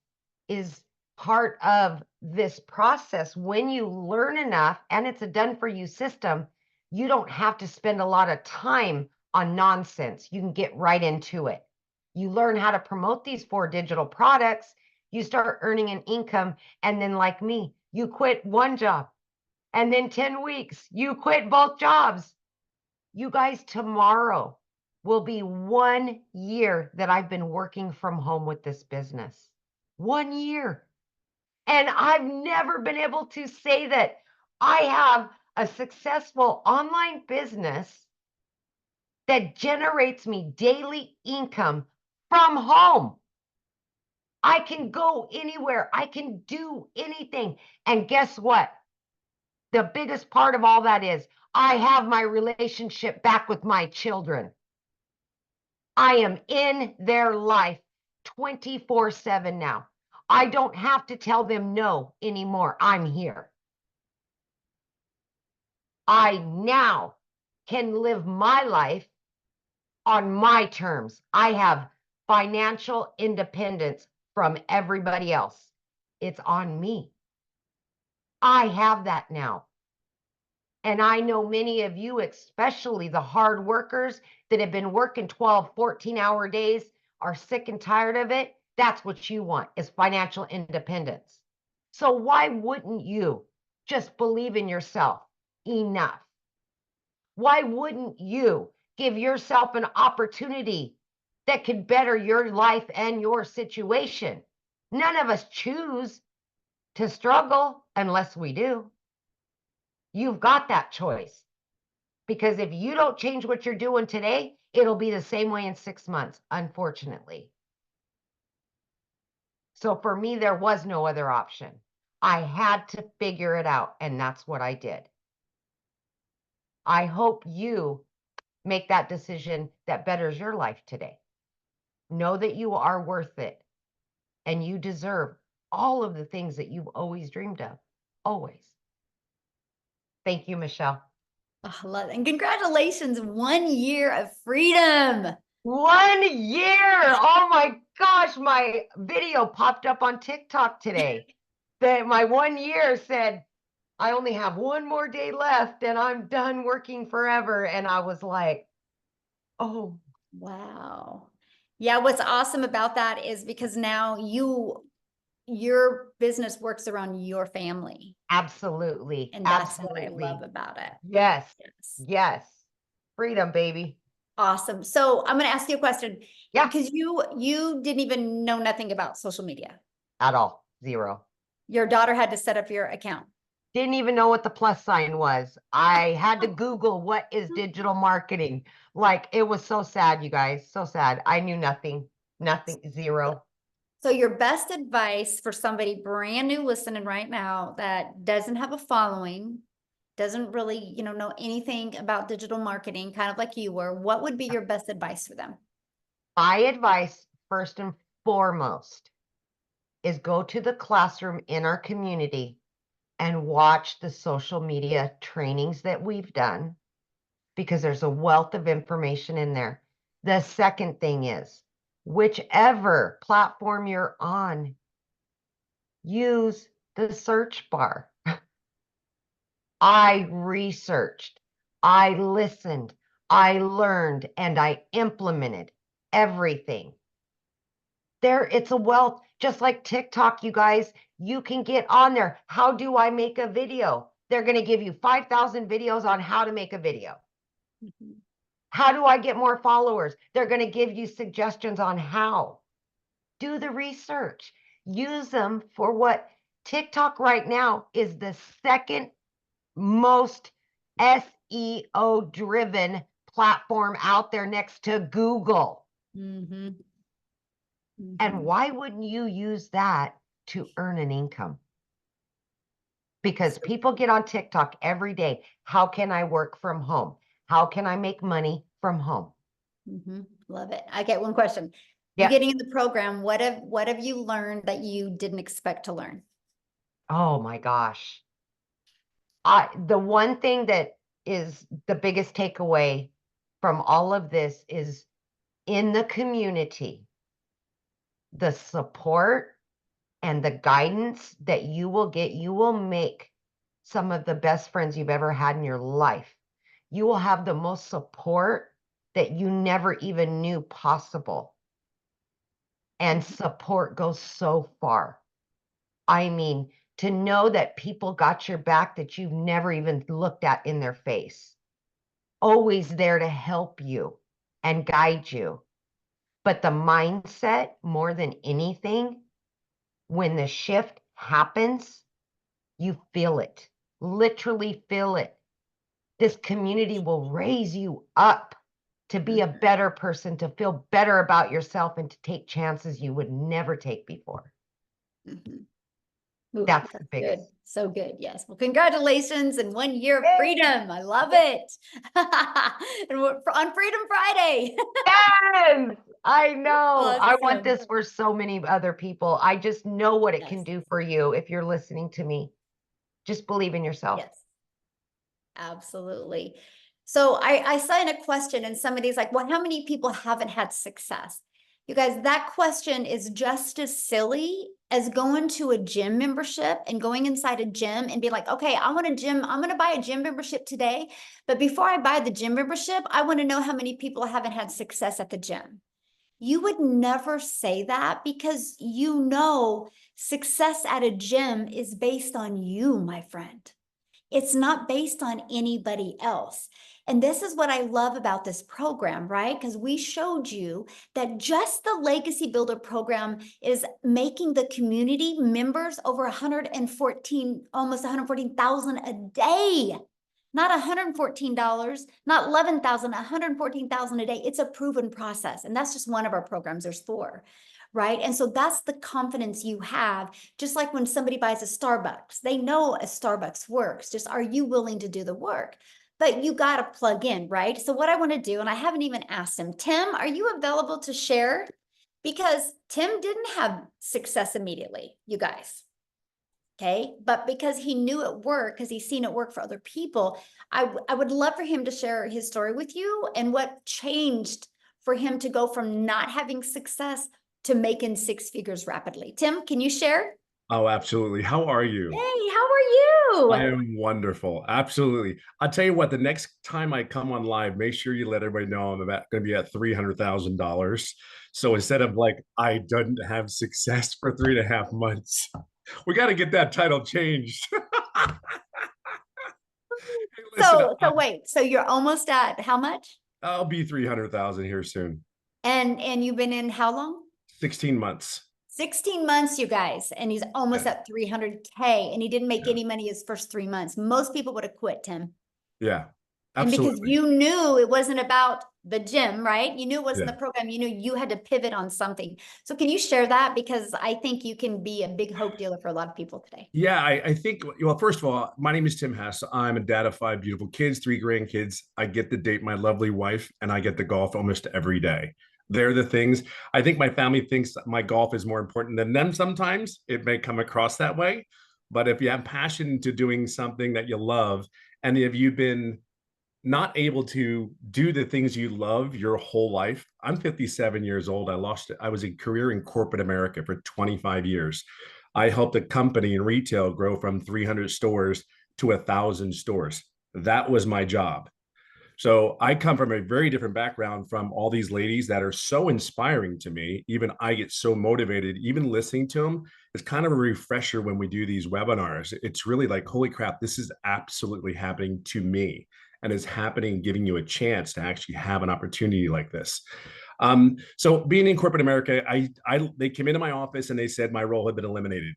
is part of this process. When you learn enough and it's a done for you system, you don't have to spend a lot of time on nonsense. You can get right into it. You learn how to promote these 4 digital products. You start earning an income. And then, like me, you quit one job. And then 10 weeks, you quit both jobs. You guys, tomorrow will be 1 year that I've been working from home with this business. 1 year. And I've never been able to say that I have a successful online business that generates me daily income from home. I can go anywhere. I can do anything. And guess what? The biggest part of all that is I have my relationship back with my children. I am in their life 24/7 now. I don't have to tell them no anymore. I'm here. I now can live my life on my terms. I have financial independence from everybody else. It's on me. I have that now. And I know many of you, especially the hard workers that have been working 12, 14-hour days, are sick and tired of it. That's what you want, is financial independence. So why wouldn't you just believe in yourself enough? Why wouldn't you give yourself an opportunity that could better your life and your situation? None of us choose to struggle unless we do. You've got that choice. Because if you don't change what you're doing today, it'll be the same way in 6 months, unfortunately. So for me, there was no other option. I had to figure it out, and that's what I did. I hope you make that decision that betters your life today. Know that you are worth it, and you deserve all of the things that you've always dreamed of, always. Thank you, Michelle. Oh, I love it. And congratulations, 1 year of freedom. 1 year. Oh my gosh. gosh, my video popped up on TikTok today. That my 1 year said, I only have one more day left and I'm done working forever. And I was like, oh, Wow. Yeah, what's awesome about that is because now your business works around your family. absolutely. And that's what I Absolutely. love about it. Yes. Yes. Yes. Freedom, baby. Awesome. So I'm going to ask you a question. Yeah. Because you didn't even know nothing about social media. At all. Zero. Your daughter had to set up your account. Didn't even know what the plus sign was. I had to Google what is digital marketing. Like, it was so sad, you guys. So sad. I knew nothing. Nothing. Zero. So your best advice for somebody brand new listening right now that doesn't have a following, doesn't really, know anything about digital marketing, kind of like you were, what would be your best advice for them? My advice, first and foremost, is go to the classroom in our community and watch the social media trainings that we've done, because there's a wealth of information in there. The second thing is, whichever platform you're on, use the search bar. I researched, I listened, I learned, and I implemented everything. It's a wealth, just like TikTok, you guys. You can get on there. How do I make a video? They're going to give you 5,000 videos on how to make a video. Mhm. How do I get more followers? They're going to give you suggestions on how. Do the research. Use them for what TikTok right now is the second most SEO driven platform out there next to Google. Mm-hmm. And why wouldn't you use that to earn an income? Because people get on TikTok every day. How can I work from home? How can I make money from home? Love it. I get one question. Yeah. You getting in the program, what have you learned that you didn't expect to learn? Oh my gosh. The one thing that is the biggest takeaway from all of this is, in the community, the support and the guidance that you will get, you will make some of the best friends you've ever had in your life. You will have the most support that you never even knew possible. And support goes so far. I mean, to know that people got your back that you've never even looked at in their face, always there to help you and guide you. But the mindset, more than anything, when the shift happens, you feel it, literally feel it. This community will raise you up to be a better person, to feel better about yourself, and to take chances you would never take before. Ooh, That's the biggest. good. So good. Yes. Well, congratulations and 1 year of Yay! freedom. I love it. And we're on Freedom Friday. Yes, I know. I want Awesome. this for so many other people. I just know what it can Yes. do for you if you're listening to me. Just believe in yourself. Yes. Absolutely. So I saw in a question and somebody's like, well, how many people haven't had success? You guys, that question is just as silly as going to a gym membership and going inside a gym and be like, okay, I want a gym. I'm going to buy a gym membership today. But before I buy the gym membership, I want to know how many people haven't had success at the gym. You would never say that because success at a gym is based on you, my friend. It's not based on anybody else. And this is what I love about this program, right? Because we showed you that just the Legacy Builder program is making the community members over 114, almost 114,000 a day. Not $114, not 11,000, 114,000 a day. It's a proven process. And that's just one of our programs. There's 4. Right. And so that's the confidence you have. Just like when somebody buys a Starbucks, they know a Starbucks works. Just, are you willing to do the work? But you got to plug in, right? So what I want to do, and I haven't even asked him, Tim, are you available to share? Because Tim didn't have success immediately, you guys. Okay. But because he knew it worked, because he's seen it work for other people, I would love for him to share his story with you and what changed for him to go from not having success to making six figures rapidly. Tim, can you share? Oh, absolutely. How are you? Hey, how are I you? am wonderful. Absolutely. I'll tell you what, the next time I come on live, make sure you let everybody know I'm going to be at $300,000. So instead of like, I didn't have success for 3.5 months, we got to get that title changed. Hey, listen, So wait, so you're almost at how much? I'll be 300,000 here soon. And you've been in how long? 16 months. 16 months, you guys, and he's almost Yeah. at 300K, and he didn't make Yeah. any money his first 3 months. Most people would have quit, Tim. Yeah, And because absolutely. you knew it wasn't about the gym, right? You knew it wasn't Yeah. the program. You knew you had to pivot on something. So can you share that? Because I think you can be a big hope dealer for a lot of people today. Yeah, I think, well, first of all, my name is Tim Hess. I'm a dad of 5 beautiful kids, 3 grandkids. I get to date my lovely wife, and I get to golf almost every day. They're the things. I think my family thinks that my golf is more important than them sometimes. It may come across that way. But if you have passion to doing something that you love, and if you've been not able to do the things you love your whole life. I'm 57 years old. I was a career in corporate America for 25 years. I helped a company in retail grow from 300 stores to 1,000 stores. That was my job. So I come from a very different background from all these ladies that are so inspiring to me. Even I get so motivated, even listening to them. It's kind of a refresher when we do these webinars. It's really like, holy crap, this is absolutely happening to me. And it's happening, giving you a chance to actually have an opportunity like this. So being in corporate America, they came into my office and they said my role had been eliminated.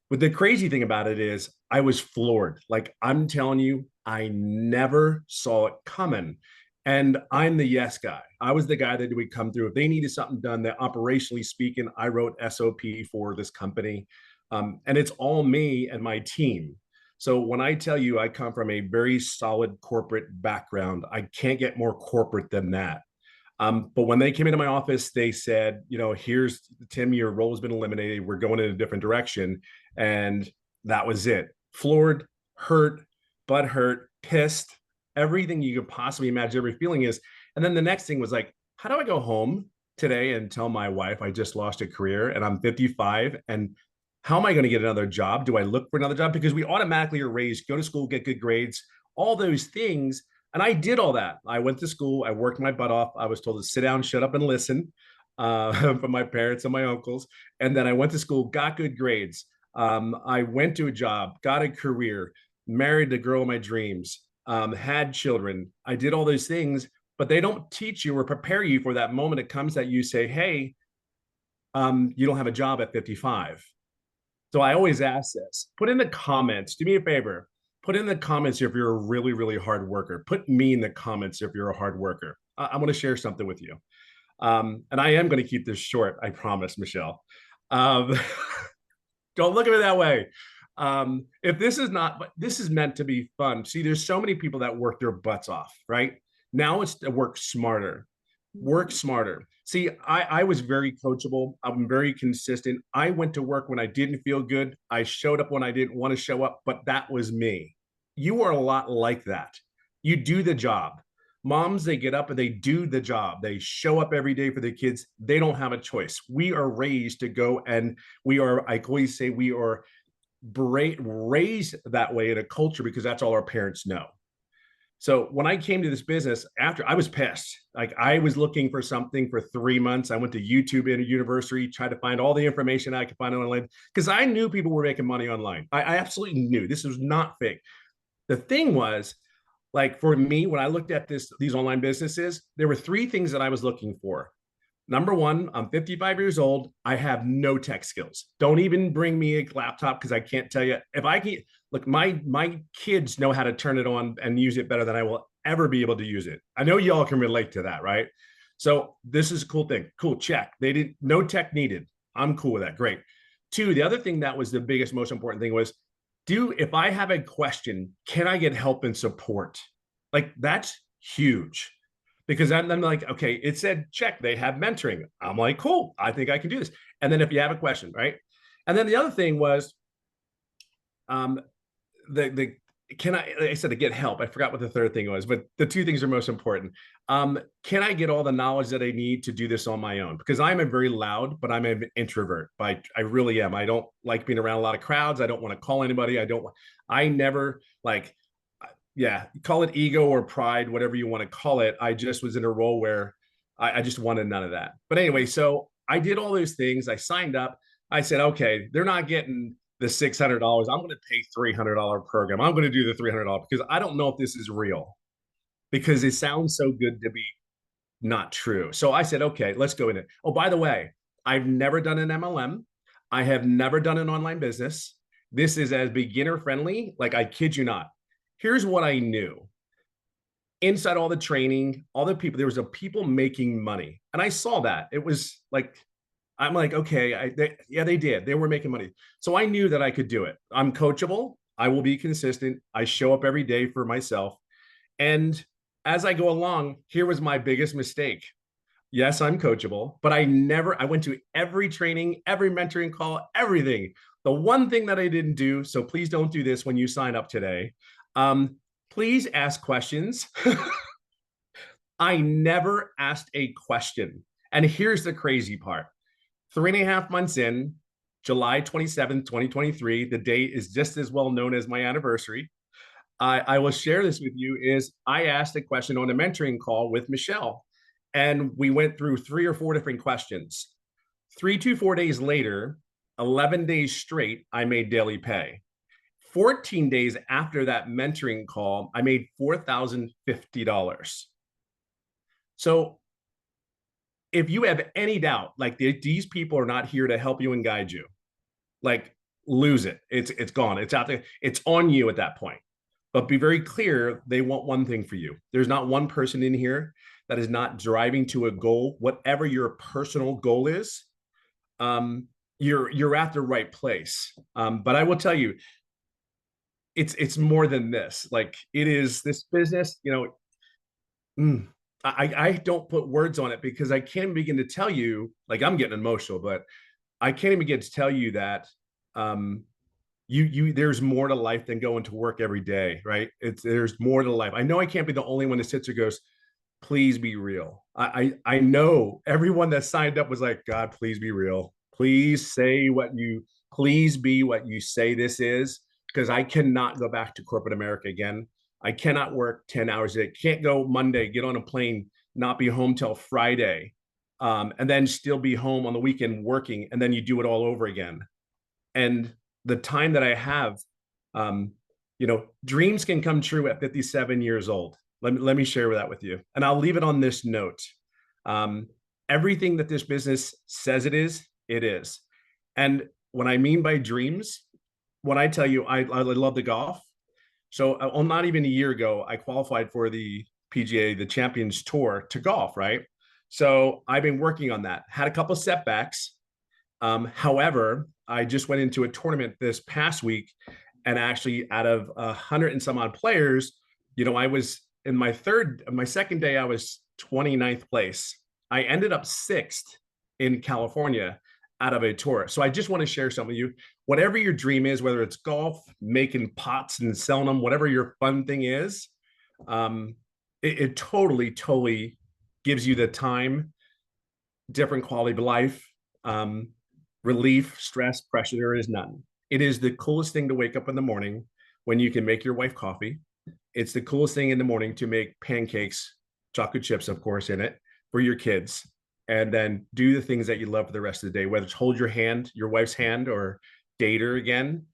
But the crazy thing about it is I was floored. Like I'm telling you, I never saw it coming. And I'm the yes guy. I was the guy that would come through. If they needed something done, that operationally speaking, I wrote SOP for this company. And it's all me and my team. So when I tell you I come from a very solid corporate background, I can't get more corporate than that. But when they came into my office, they said, here's Tim, your role has been eliminated. We're going in a different direction. And that was it. Floored, hurt, butthurt, pissed, everything you could possibly imagine, every feeling is. And then the next thing was like, how do I go home today and tell my wife I just lost a career and I'm 55? And how am I going to get another job? Do I look for another job? Because we automatically are raised, go to school, get good grades, all those things. And I did all that. I went to school. I worked my butt off. I was told to sit down, shut up, and listen from my parents and my uncles. And then I went to school, got good grades. I went to a job, got a career, married the girl of my dreams, had children. I did all those things, but they don't teach you or prepare you for that moment it comes that you say, hey, you don't have a job at 55. So I always ask this, put in the comments, do me a favor, put in the comments if you're a really, really hard worker. Put me in the comments if you're a hard worker. I want to share something with you. And I am going to keep this short, I promise, Michelle. Don't look at it that way. If this is not, but this is meant to be fun. See, there's so many people that work their butts off, right? Now it's to work smarter. Work smarter. See, I was very coachable. I'm very consistent. I went to work when I didn't feel good. I showed up when I didn't want to show up, but that was me. You are a lot like that. You do the job. Moms, they get up and they do the job. They show up every day for their kids. They don't have a choice. We are raised to go and I always say we are raised that way in a culture because that's all our parents know. So when I came to this business, after I was pissed, like I was looking for something for 3 months. I went to YouTube in a university, tried to find all the information I could find online because I knew people were making money online. I absolutely knew this was not fake. The thing was, like for me, when I looked at these online businesses, there were 3 things that I was looking for. Number one, I'm 55 years old. I have no tech skills. Don't even bring me a laptop because I can't tell you if I can. Look, my kids know how to turn it on and use it better than I will ever be able to use it. I know y'all can relate to that, right? So this is a cool thing. Cool, check. They didn't, no tech needed. I'm cool with that. Great. 2, the other thing that was the biggest, most important thing was, if I have a question, can I get help and support? Like that's huge. Because I'm like, okay, it said check, they have mentoring. I'm like, cool, I think I can do this. And then if you have a question, right? And then the other thing was, the can I, like I said, to get help. I forgot what the third thing was, but the two things are most important. Can I get all the knowledge that I need to do this on my own? Because I'm a very loud, but I'm an introvert. I really am. I don't like being around a lot of crowds. I don't want to call anybody. I never like, yeah, call it ego or pride, whatever you want to call it. I just was in a role where I just wanted none of that. But anyway, so I did all those things. I signed up. I said, okay, they're not getting the $600. I'm going to pay $300 program. I'm going to do the $300 because I don't know if this is real because it sounds so good to be not true. So I said, okay, let's go in it. Oh, by the way, I've never done an MLM. I have never done an online business. This is as beginner friendly. Like, I kid you not. Here's what I knew. Inside all the training, all the people, there was a people making money. And I saw that. It was like, I'm like, okay, yeah, they did. They were making money. So I knew that I could do it. I'm coachable. I will be consistent. I show up every day for myself. And as I go along, here was my biggest mistake. Yes, I'm coachable, but I went to every training, every mentoring call, everything. The one thing that I didn't do, so please don't do this when you sign up today. Please ask questions. I never asked a question. And here's the crazy part. 3.5 months in, July 27th, 2023, the date is just as well known as my anniversary. I will share this with you is I asked a question on a mentoring call with Michelle, and we went through 3 or 4 different questions. 3 to 4 days later, 11 days straight, I made daily pay. 14 days after that mentoring call, I made $4,050. So if you have any doubt, like these people are not here to help you and guide you, like lose it. It's gone. It's out there. It's on you at that point. But be very clear, they want one thing for you. There's not one person in here that is not driving to a goal, whatever your personal goal is. You're at the right place. But I will tell you, it's more than this. Like, it is this business, I don't put words on it because I can't begin to tell you, like, I'm getting emotional, but I can't even begin to tell you that there's more to life than going to work every day, right? There's more to life. I know I can't be the only one that sits there goes, please be real. I know everyone that signed up was like, God, please be real. Please be what you say this is, because I cannot go back to corporate America again. I cannot work 10 hours a day. Can't go Monday, get on a plane, not be home till Friday, and then still be home on the weekend working, and then you do it all over again. And the time that I have, dreams can come true at 57 years old. Let me share that with you. And I'll leave it on this note. Everything that this business says it is. And what I mean by dreams, when I tell you I love the golf. So not even a year ago, I qualified for the PGA, the Champions Tour, to golf, right? So I've been working on that. Had a couple of setbacks. However, I just went into a tournament this past week, and actually out of 100 and some odd players, I was in my second day, I was 29th place. I ended up 6th in California out of a tour. So I just want to share something with you. Whatever your dream is, whether it's golf, making pots and selling them, whatever your fun thing is, it totally gives you the time, different quality of life, relief, stress, pressure. There is none. It is the coolest thing to wake up in the morning when you can make your wife coffee. It's the coolest thing in the morning to make pancakes, chocolate chips, of course, in it for your kids, and then do the things that you love for the rest of the day, whether it's hold your hand, your wife's hand, or date her again.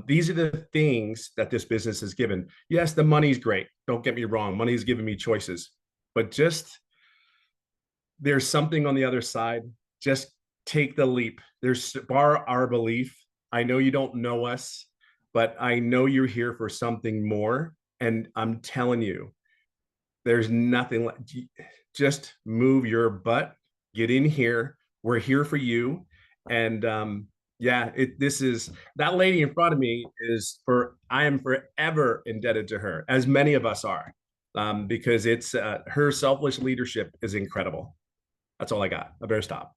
These are the things that this business has given. Yes, the money's great. Don't get me wrong. Money's given me choices, but just there's something on the other side. Just take the leap. There's our belief. I know you don't know us, but I know you're here for something more. And I'm telling you, there's nothing like, just move your butt, get in here. We're here for you. And this is that lady in front of me I am forever indebted to her, as many of us are, because it's her selfless leadership is incredible. That's all I got. I better stop.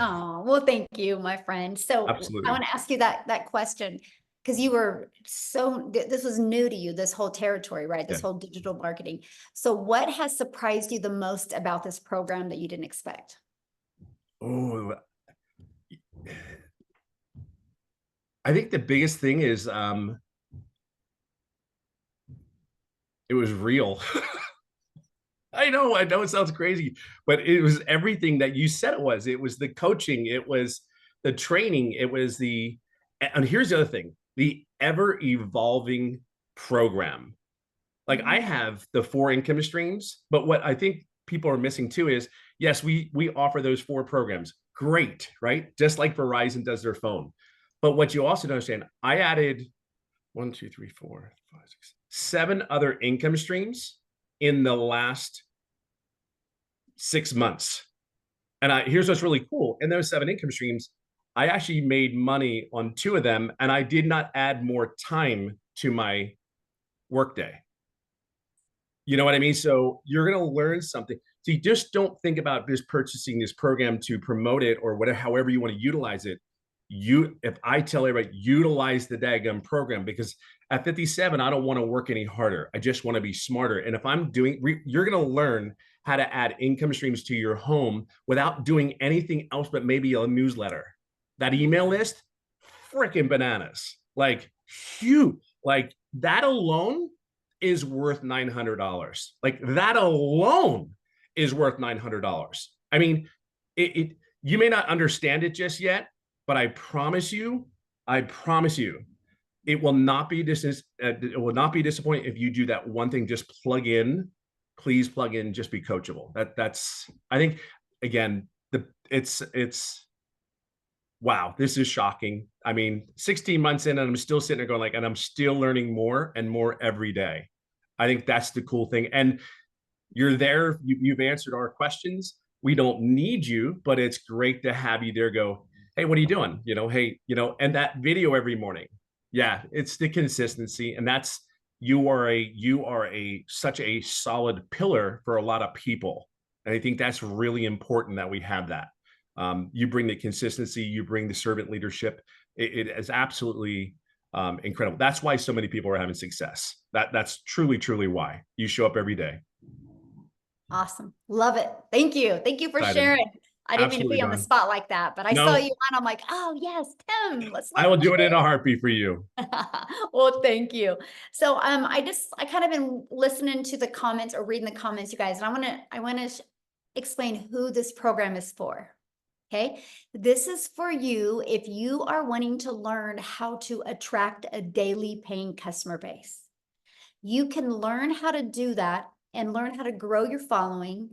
Oh, well, thank you, my friend. So Absolutely. I want to ask you that question. because you were this was new to you, this whole territory, right? This Yeah. whole digital marketing. So what has surprised you the most about this program that you didn't expect? Oh, I think the biggest thing is it was real. I know it sounds crazy, but it was everything that you said it was. It was the coaching, it was the training, it was and here's the other thing, the ever evolving program. Like I have the 4 income streams, but what I think people are missing too is, yes, we offer those 4 programs. Great, right? Just like Verizon does their phone. But what you also don't understand, I added 1, 2, 3, 4, 5, 6, 7 other income streams in the last 6 months. And here's what's really cool. In those 7 income streams, I actually made money on 2 of them, and I did not add more time to my workday. You know what I mean? So you're going to learn something. So you just don't think about just purchasing this program to promote it or whatever, however you want to utilize it. If I tell everybody, utilize the daggum program, because at 57, I don't want to work any harder. I just want to be smarter. And if I'm you're going to learn how to add income streams to your home without doing anything else but maybe a newsletter. That email list, freaking bananas. Like, huge. Like that alone is worth $900. Like that alone is worth $900. I mean, you may not understand it just yet, but I promise you, it will not be it will not be disappointing if you do that one thing. Just plug in, please plug in, just be coachable. That's I think again, it's wow, this is shocking. I mean, 16 months in and I'm still sitting there going like, and I'm still learning more and more every day. I think that's the cool thing. And you're there, you've answered our questions. We don't need you, but it's great to have you there go, hey, what are you doing? Hey, and that video every morning. Yeah, it's the consistency. And that's, you are such a solid pillar for a lot of people. And I think that's really important that we have that. You bring the consistency, you bring the servant leadership. It is absolutely incredible. That's why so many people are having success. That's truly, truly why. You show up every day. Awesome. Love it. Thank you. Thank you for Excited. sharing. I didn't mean to Absolutely, be on the Dawn. spot like that, but I No. saw you and I'm like, oh yes, Tim, let's I will do it in a heartbeat for you. Well, thank you. So I kind of been listening to the comments or reading the comments, you guys, and I want to explain who this program is for. Okay. This is for you if you are wanting to learn how to attract a daily paying customer base. You can learn how to do that and learn how to grow your following,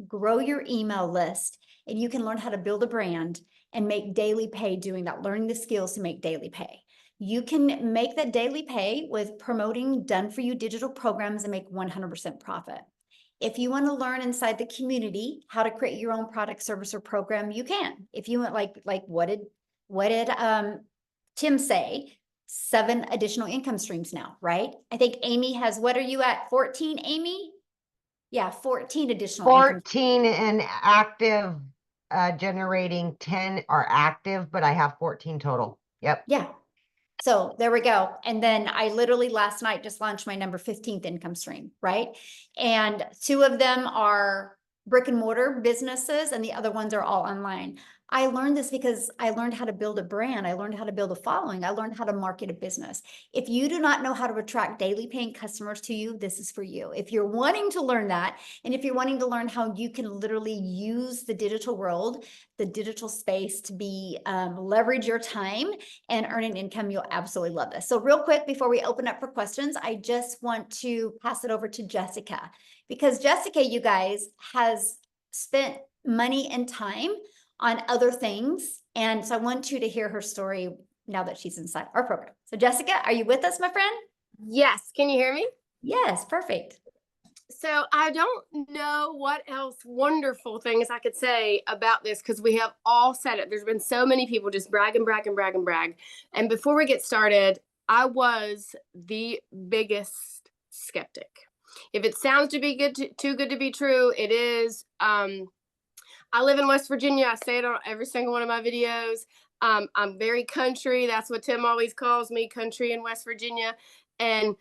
grow your email list, and you can learn how to build a brand and make daily pay doing that, learning the skills to make daily pay. You can make that daily pay with promoting done for you digital programs and make 100% profit. If you want to learn inside the community how to create your own product, service, or program, you can. If you want, like what did Tim say? 7 additional income streams now, right? I think Amy has, what are you at? 14, Amy? Yeah, 14 additional. 14 and active, generating 10 are active, but I have 14 total. Yep. Yeah. So there we go. And then I literally last night just launched my number 15th income stream, right? And 2 of them are brick and mortar businesses and the other ones are all online. I learned this because I learned how to build a brand. I learned how to build a following. I learned how to market a business. If you do not know how to attract daily paying customers to you, this is for you. If you're wanting to learn that, and if you're wanting to learn how you can literally use the digital world, the digital space to be leverage your time and earn an income, you'll absolutely love this. So real quick, before we open up for questions, I just want to pass it over to Jessica, because Jessica, you guys, has spent money and time on other things. And so I want you to hear her story now that she's inside our program. So Jessica, are you with us, my friend? Yes. Can you hear me? Yes, perfect. So I don't know what else wonderful things I could say about this, because we have all said it. There's been so many people just brag and brag and brag and brag. And before we get started, I was the biggest skeptic. If it sounds to be too good to be true, it is. I live in West Virginia. I say it on every single one of my videos. I'm very country. That's what Tim always calls me, country in West Virginia. And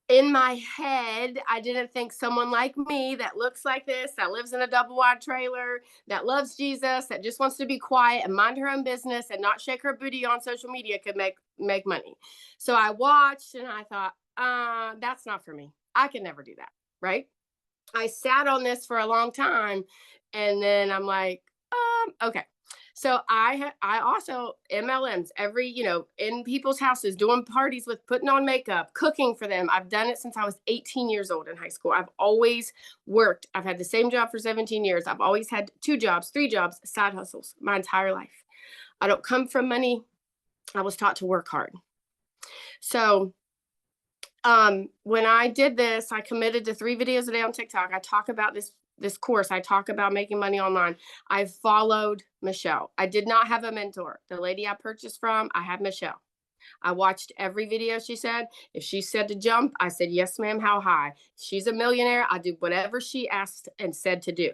in my head, I didn't think someone like me that looks like this, that lives in a double wide trailer, that loves Jesus, that just wants to be quiet and mind her own business and not shake her booty on social media could make money. So I watched and I thought, that's not for me. I can never do that. Right. I sat on this for a long time. And then I'm like, okay. So I also MLMs in people's houses, doing parties with putting on makeup, cooking for them. I've done it since I was 18 years old in high school. I've always worked. I've had the same job for 17 years. I've always had 2 jobs, 3 jobs, side hustles my entire life. I don't come from money. I was taught to work hard. So when I did this, I committed to 3 videos a day on TikTok. I talk about this course. I talk about making money online. I followed Michelle. I did not have a mentor. The lady I purchased from, I had Michelle. I watched every video she said. If she said to jump, I said, yes, ma'am, how high? She's a millionaire. I do whatever she asked and said to do.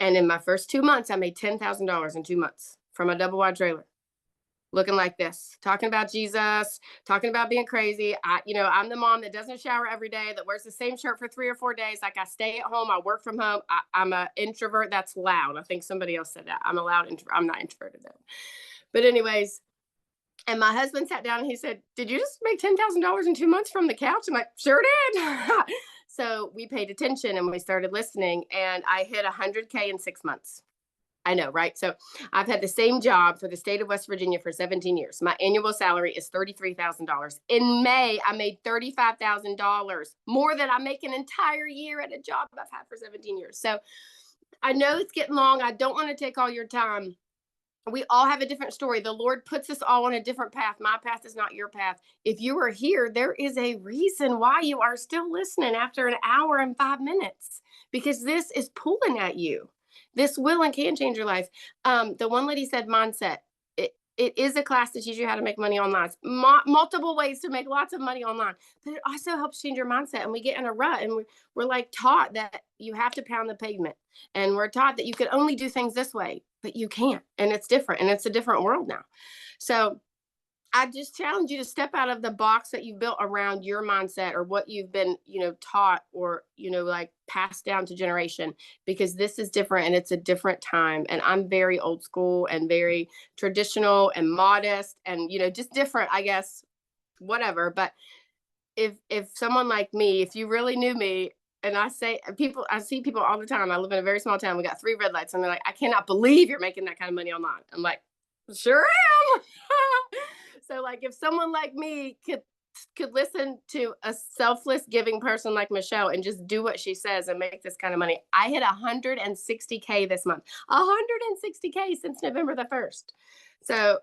And in my first 2 months, I made $10,000 in 2 months from a double wide trailer. Looking like this, talking about Jesus, talking about being crazy. I'm the mom that doesn't shower every day, that wears the same shirt for 3 or 4 days. Like, I stay at home, I work from home. I'm an introvert. That's loud. I think somebody else said that. I'm a loud introvert. I'm not introverted though. But anyways, and my husband sat down and he said, did you just make $10,000 in 2 months from the couch? I'm like, sure did. So we paid attention and we started listening, and I hit 100K in 6 months. I know, right? So I've had the same job for the state of West Virginia for 17 years. My annual salary is $33,000. In May, I made $35,000, more than I make an entire year at a job I've had for 17 years. So I know it's getting long. I don't want to take all your time. We all have a different story. The Lord puts us all on a different path. My path is not your path. If you are here, there is a reason why you are still listening after an hour and 5 minutes, because this is pulling at you. This will and can change your life. The one lady said mindset. It is a class to teach you how to make money online. Multiple ways to make lots of money online. But it also helps change your mindset. And we get in a rut, and we're like taught that you have to pound the pavement. And we're taught that you can only do things this way, but you can't. And it's different. And it's a different world now. So I just challenge you to step out of the box that you've built around your mindset or what you've been, taught or, like passed down to generation, because this is different and it's a different time. And I'm very old school and very traditional and modest and, just different, I guess, whatever. But if someone like me, if you really knew me, and I see people all the time. I live in a very small town. We got 3 red lights and they're like, I cannot believe you're making that kind of money online. I'm like, sure am. So like, if someone like me could listen to a selfless giving person like Michelle and just do what she says and make this kind of money. I hit 160K this month, 160K since November the 1st. So,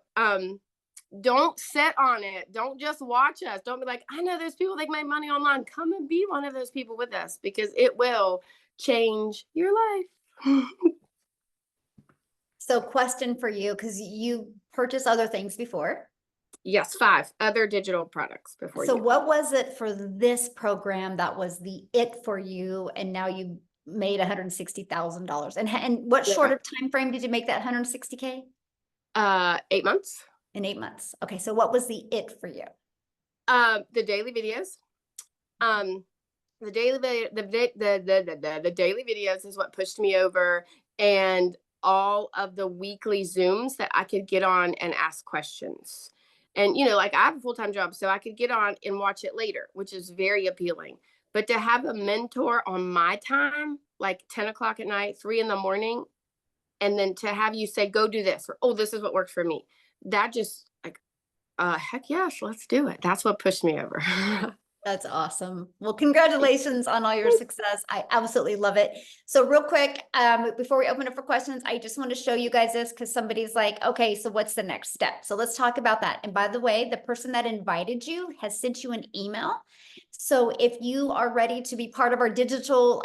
don't sit on it. Don't just watch us. Don't be like, I know those people, they make money online. Come and be one of those people with us, because it will change your life. So question for you, because you purchased other things before. Yes, 5 other digital products before. So what was it for this program that was the it for you, and now you made $160,000? And what shorter time frame did you make that 160K? 8 months. In 8 months. Okay, so what was the it for you? The daily videos. The daily videos is what pushed me over, and all of the weekly Zooms that I could get on and ask questions. And, like, I have a full-time job, so I could get on and watch it later, which is very appealing. But to have a mentor on my time, like 10 o'clock at night, 3 in the morning, and then to have you say, go do this, or, oh, this is what works for me. That just like, heck yes, let's do it. That's what pushed me over. That's awesome. Well, congratulations on all your success. I absolutely love it. So real quick, before we open up for questions, I just want to show you guys this, because somebody's like, okay, so what's the next step? So let's talk about that. And by the way, the person that invited you has sent you an email. So if you are ready to be part of our digital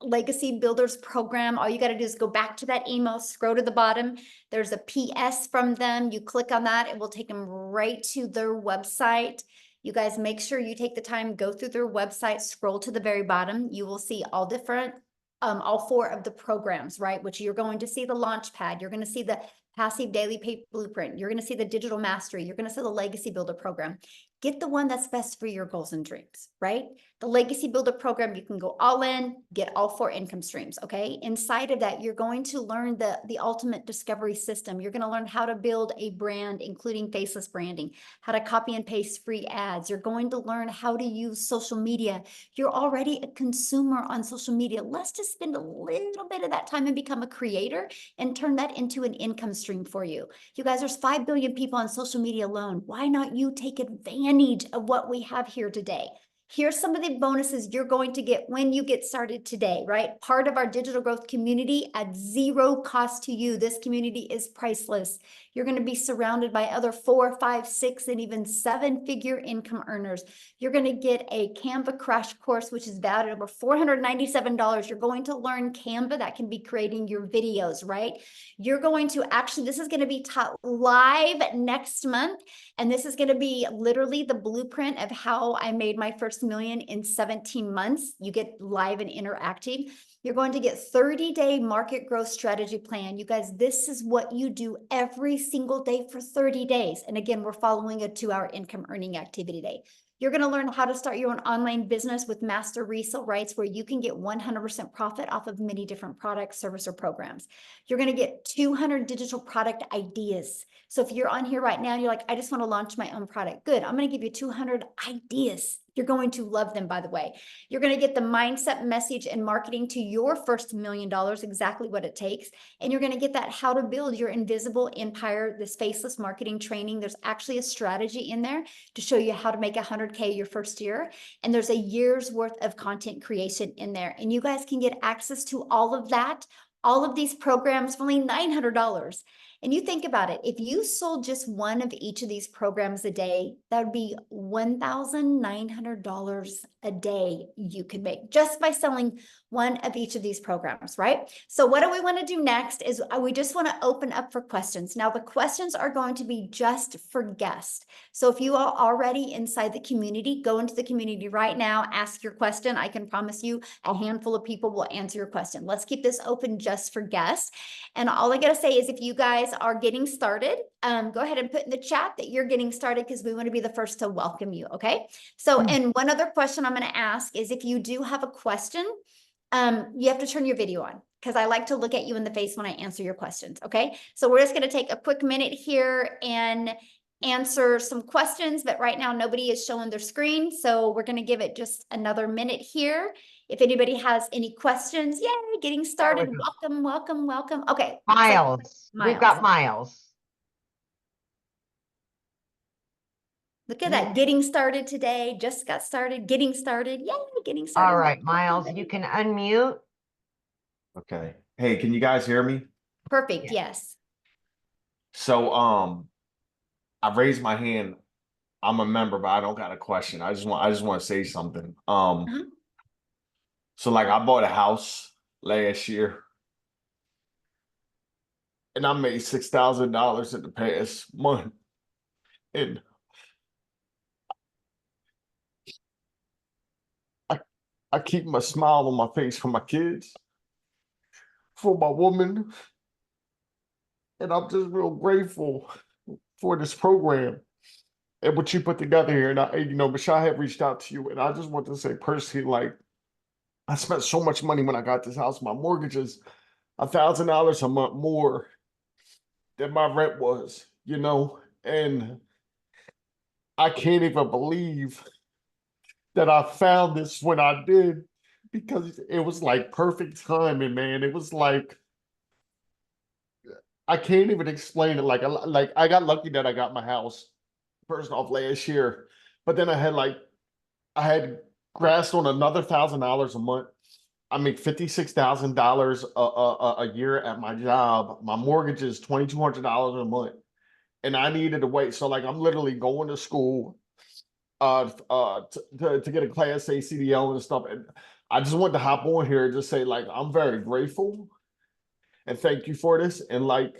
legacy builders program, all you got to do is go back to that email, scroll to the bottom. There's a PS from them. You click on that, it will take them right to their website. You guys make sure you take the time, go through their website, scroll to the very bottom. You will see all different, all 4 of the programs, right? Which you're going to see the launch pad. You're going to see the Passive Daily Pay Blueprint. You're going to see the Digital Mastery. You're going to see the Legacy Builder program. Get the one that's best for your goals and dreams, right? The Legacy Builder program, you can go all in, get all 4 income streams, okay? Inside of that, you're going to learn the ultimate discovery system. You're going to learn how to build a brand, including faceless branding, how to copy and paste free ads. You're going to learn how to use social media. You're already a consumer on social media. Let's just spend a little bit of that time and become a creator and turn that into an income stream for you. You guys, there's 5 billion people on social media alone. Why not you take advantage of what we have here today? Here's some of the bonuses you're going to get when you get started today, right? Part of our digital growth community at 0 cost to you. This community is priceless. You're going to be surrounded by other 4, 5, 6, and even 7-figure income earners. You're going to get a Canva crash course, which is valued at over $497. You're going to learn Canva that can be creating your videos, right? You're going to actually, this is going to be taught live next month. And this is going to be literally the blueprint of how I made my first million in 17 months. You get live and interactive. You're going to get 30-day market growth strategy plan. You guys, this is what you do every single day for 30 days. And again, we're following a 2-hour income earning activity day. You're going to learn how to start your own online business with master resale rights where you can get 100% profit off of many different products, service, or programs. You're going to get 200 digital product ideas. So if you're on here right now, and you're like, I just want to launch my own product. Good. I'm going to give you 200 ideas. You're going to love them, by the way. You're going to get the mindset, message, and marketing to your first $1 million, exactly what it takes. And you're going to get that how to build your invisible empire, this faceless marketing training. There's actually a strategy in there to show you how to make 100K your first year. And there's a year's worth of content creation in there. And you guys can get access to all of that, all of these programs for only $900. And you think about it, if you sold just one of each of these programs a day, that would be $1,900 a day you could make just by selling one of each of these programs, right? So what do we want to do next is we just want to open up for questions. Now, the questions are going to be just for guests. So if you are already inside the community, go into the community right now, ask your question. I can promise you a handful of people will answer your question. Let's keep this open just for guests. And all I got to say is if you guys are getting started, go ahead and put in the chat that you're getting started because we want to be the first to welcome you, okay? So, and one other question I'm going to ask is if you do have a question, you have to turn your video on because I like to look at you in the face when I answer your questions, okay? So we're just going to take a quick minute here and answer some questions, but right now nobody is showing their screen, so we're going to give it just another minute here. If anybody has any questions, yay, getting started. Welcome, welcome, welcome. Okay. Miles. Miles. We've got Miles. Look at that. Getting started today. Just got started. Getting started. Yay, getting started. All right, Miles, you can unmute. Okay. Hey, can you guys hear me? Perfect. Yes. So, I raised my hand. I'm a member, but I don't got a question. I just want to say something. So like I bought a house last year and I made $6,000 in the past month. And I keep my smile on my face for my kids, for my woman. And I'm just real grateful for this program and what you put together here. And Michelle had reached out to you, and I just want to say personally, like, I spent so much money when I got this house. My mortgage is $1,000 a month more than my rent was, and I can't even believe that I found this when I did, because it was like perfect timing, man. It was like, I can't even explain it. Like I got lucky that I got my house first off last year, but then I had grasped on another $1,000 a month. I make $56,000 a year at my job. My mortgage is $2,200 a month, and I needed to wait. So like I'm literally going to school to get a Class A CDL and stuff. And I just want to hop on here and just say, like, I'm very grateful and thank you for this. And like,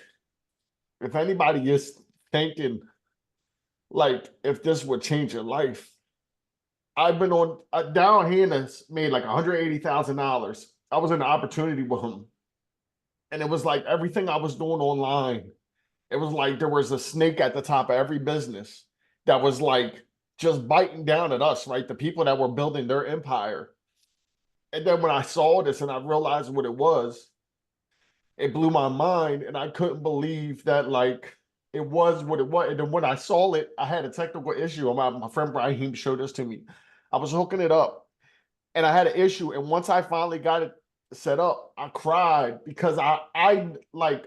if anybody is thinking, like, if this would change your life, I've been on Down Hannah's made like $180,000. I was in an opportunity with him, and it was like everything I was doing online It was like there was a snake at the top of every business that was like just biting down at us, right? The people that were building their empire. And then when I saw this and I realized what it was, it blew my mind, and I couldn't believe that like it was what it was. And then when I saw it, I had a technical issue. My friend Brahim showed this to me. I was hooking it up and I had an issue. And once I finally got it set up, I cried because I like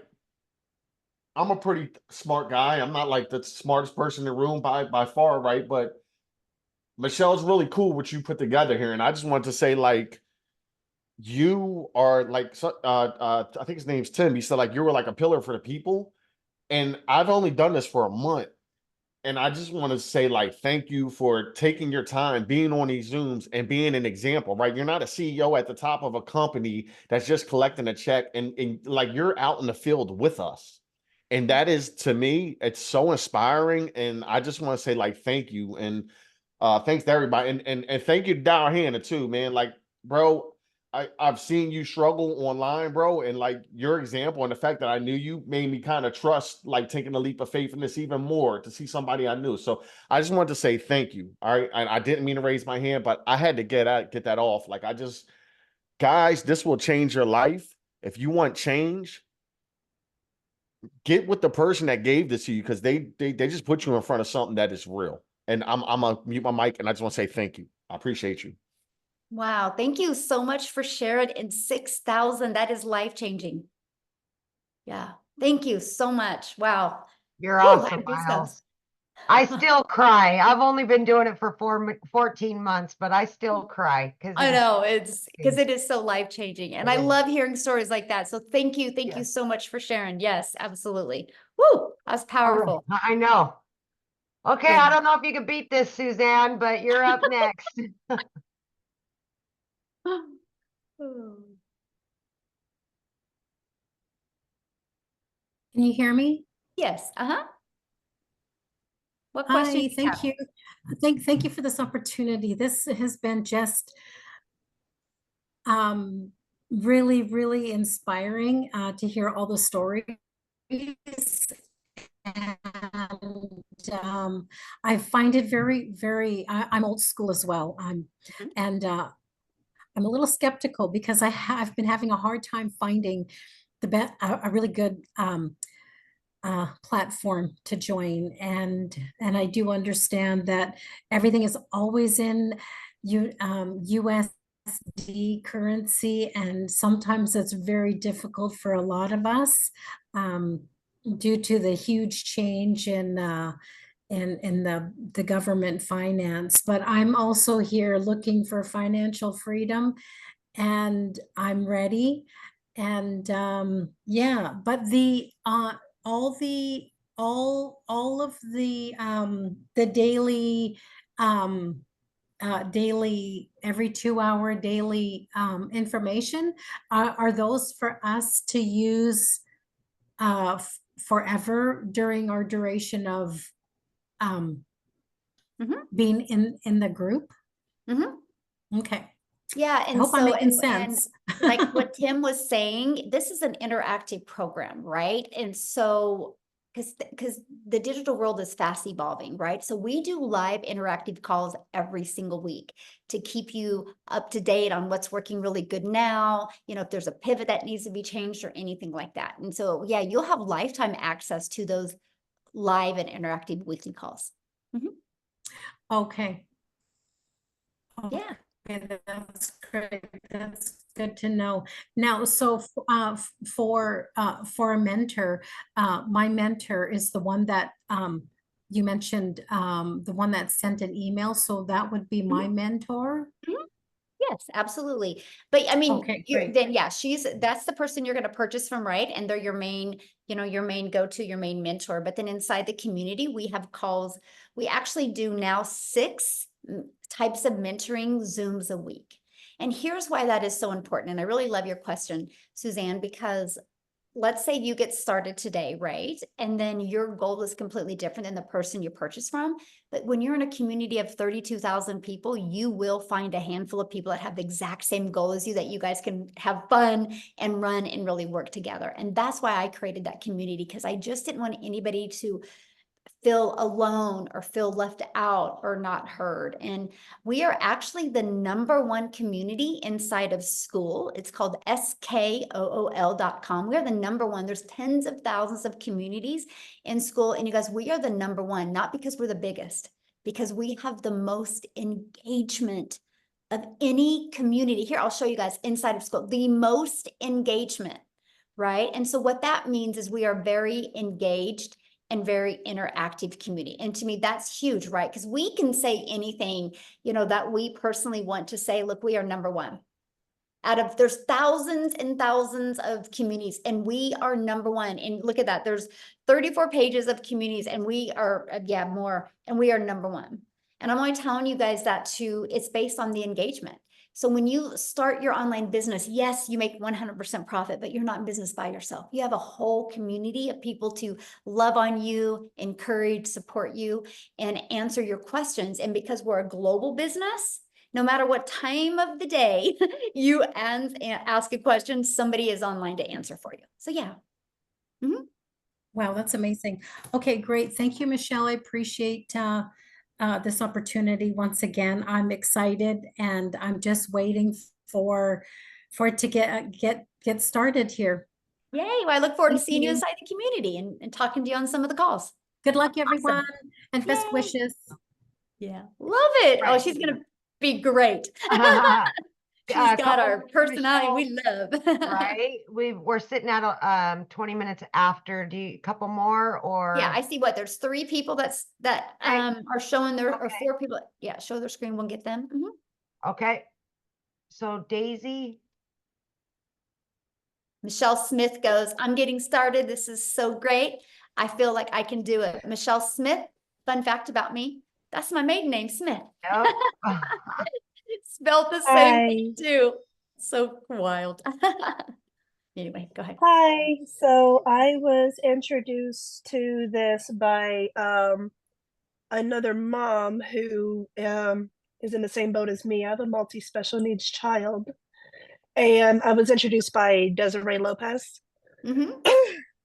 I'm a pretty smart guy. I'm not like the smartest person in the room by far, right? But Michelle's really cool what you put together here. And I just wanted to say, like, you are like I think his name's Tim. He said like you were like a pillar for the people. And I've only done this for a month. And I just want to say, like, thank you for taking your time, being on these Zooms and being an example, right? You're not a CEO at the top of a company that's just collecting a check, and like you're out in the field with us. And that is, to me, it's so inspiring. And I just want to say, like, thank you. And thanks to everybody. And thank you to Dow Hannah too, man. Like, bro, I've seen you struggle online, bro, and like your example and the fact that I knew you made me kind of trust, like taking a leap of faith in this even more to see somebody I knew. So I just wanted to say thank you. All right. I didn't mean to raise my hand, but I had to get that off. Like guys, this will change your life. If you want change, get with the person that gave this to you, because they just put you in front of something that is real. And I'm gonna mute my mic, and I just want to say thank you. I appreciate you. Wow. Thank you so much for sharing. In 6,000, that is life-changing. Yeah. Thank you so much. Wow. You're Whew, I awesome, have goosebumps. Miles. I still cry. I've only been doing it for 14 months, but I still cry because I know it's because it is so life-changing. And I love hearing stories like that. So thank you. Thank you so much for sharing. Yes, absolutely. Woo, that's powerful. I know. Okay, Yeah. I don't know if you can beat this, Suzanne, but you're up next. Can you hear me? Yes. Uh-huh. What question do Hi, you thank have? you. Thank you for this opportunity. This has been just really, really inspiring to hear all the stories. And I find it very, very, I'm old school as well. And I'm a little skeptical because I've been having a hard time finding a really good platform to join, and I do understand that everything is always in USD currency, and sometimes it's very difficult for a lot of us due to the huge change in the government finance. But I'm also here looking for financial freedom, and I'm ready. And yeah, but all of the daily every 2 hour daily information are those for us to use forever during our duration of being in the group. Okay. Yeah, I and hope I'm so making and sense. like what Tim was saying, this is an interactive program, right? And so because the digital world is fast evolving, right? So we do live interactive calls every single week to keep you up to date on what's working really good now, you know, if there's a pivot that needs to be changed or anything like that. And so yeah, you'll have lifetime access to those live and interactive weekly calls. Okay. Yeah. Okay, that's great. That's good to know. Now, so for a mentor, my mentor is the one that you mentioned, the one that sent an email. So that would be my mentor. Yes, absolutely. But I mean, Okay, you're, great. then yeah, that's the person you're going to purchase from, right? And they're your main, you know, your main go-to, your main mentor. But then inside the community, we have calls. We actually do now 6 types of mentoring Zooms a week. And here's why that is so important. And I really love your question, Suzanne, because let's say you get started today, right? And then your goal is completely different than the person you purchase from. But when you're in a community of 32,000 people, you will find a handful of people that have the exact same goal as you, that you guys can have fun and run and really work together. And that's why I created that community, because I just didn't want anybody to feel alone or feel left out or not heard. And we are actually the #1 community inside of school. It's called SKOOL.com. We are the #1. There's tens of thousands of communities in school. And you guys, we are the #1, not because we're the biggest, because we have the most engagement of any community. Here, I'll show you guys inside of school, the most engagement, right? And so what that means is we are very engaged and very interactive community. And to me, that's huge, right? Because we can say anything, that we personally want to say. Look, we are #1. There's thousands and thousands of communities, and we are #1. And look at that. There's 34 pages of communities, and we are, more, and we are #1. And I'm only telling you guys that it's based on the engagement. So when you start your online business, yes, you make 100% profit, but you're not in business by yourself. You have a whole community of people to love on you, encourage, support you, and answer your questions. And because we're a global business, no matter what time of the day you ask a question, somebody is online to answer for you. So yeah. Mm-hmm. Wow, that's amazing. Okay, great. Thank you, Michelle. I appreciate this opportunity once again. I'm excited, and I'm just waiting for it to get started here. Yay! Well, I look forward to Thank seeing you you. inside the community and talking to you on some of the calls. Good luck, everyone, and best Yay. wishes. Yeah, love it. Oh, she's gonna be great. She's got our personality we love. Right? We're sitting at 20 minutes after. A couple more, or? Yeah, I see there's 3 people that are showing or 4 people. Yeah, show their screen. We'll get them. Okay. So Daisy. Michelle Smith goes, I'm getting started. This is so great. I feel like I can do it. Michelle Smith, fun fact about me, that's my maiden name, Smith. Yep. Spelled the same thing too. So wild. Anyway, go ahead. Hi. So I was introduced to this by another mom who is in the same boat as me. I have a multi-special needs child. And I was introduced by Desiree Lopez.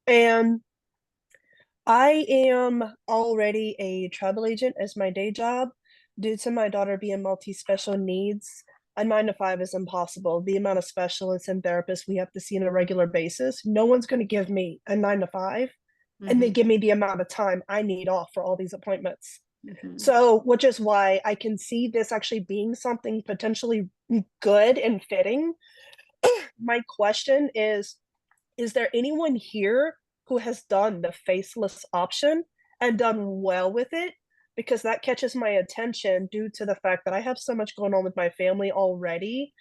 And I am already a travel agent as my day job. Due to my daughter being multi-special needs, a 9-to-5 is impossible. The amount of specialists and therapists we have to see on a regular basis, no one's going to give me a 9-to-5 and then give me the amount of time I need off for all these appointments. So, which is why I can see this actually being something potentially good and fitting. My question is there anyone here who has done the faceless option and done well with it? Because that catches my attention due to the fact that I have so much going on with my family already,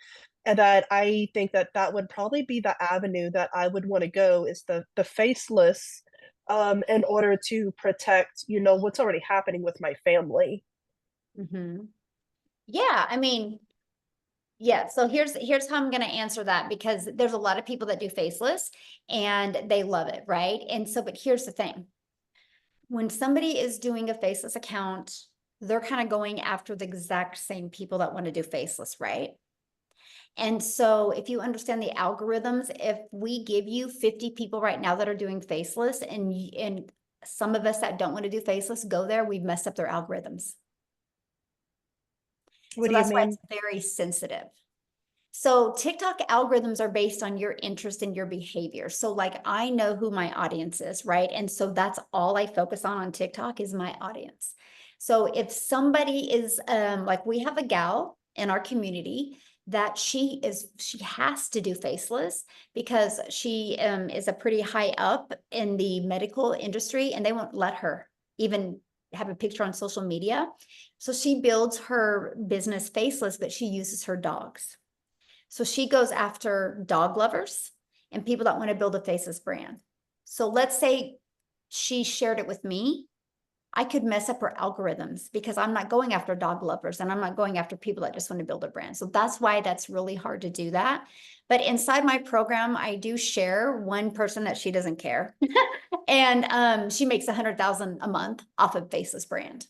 and that I think that would probably be the avenue that I would want to go, is the faceless, in order to protect, what's already happening with my family. Yeah, I mean, yeah, so here's how I'm going to answer that, because there's a lot of people that do faceless and they love it, right? And so, but here's the thing. When somebody is doing a faceless account, they're kind of going after the exact same people that want to do faceless, right? And so if you understand the algorithms, if we give you 50 people right now that are doing faceless, and some of us that don't want to do faceless go there, we've messed up their algorithms. What So do that's you why mean? it's very sensitive. So TikTok algorithms are based on your interest and your behavior. So like, I know who my audience is, right? And so that's all I focus on TikTok is my audience. So if somebody is like, we have a gal in our community that she has to do faceless because she is a pretty high up in the medical industry, and they won't let her even have a picture on social media. So she builds her business faceless, but she uses her dogs. So she goes after dog lovers and people that want to build a faceless brand. So let's say she shared it with me. I could mess up her algorithms because I'm not going after dog lovers and I'm not going after people that just want to build a brand. So that's why that's really hard to do that. But inside my program, I do share one person that she doesn't care. And she makes 100,000 a month off of Faceless brand.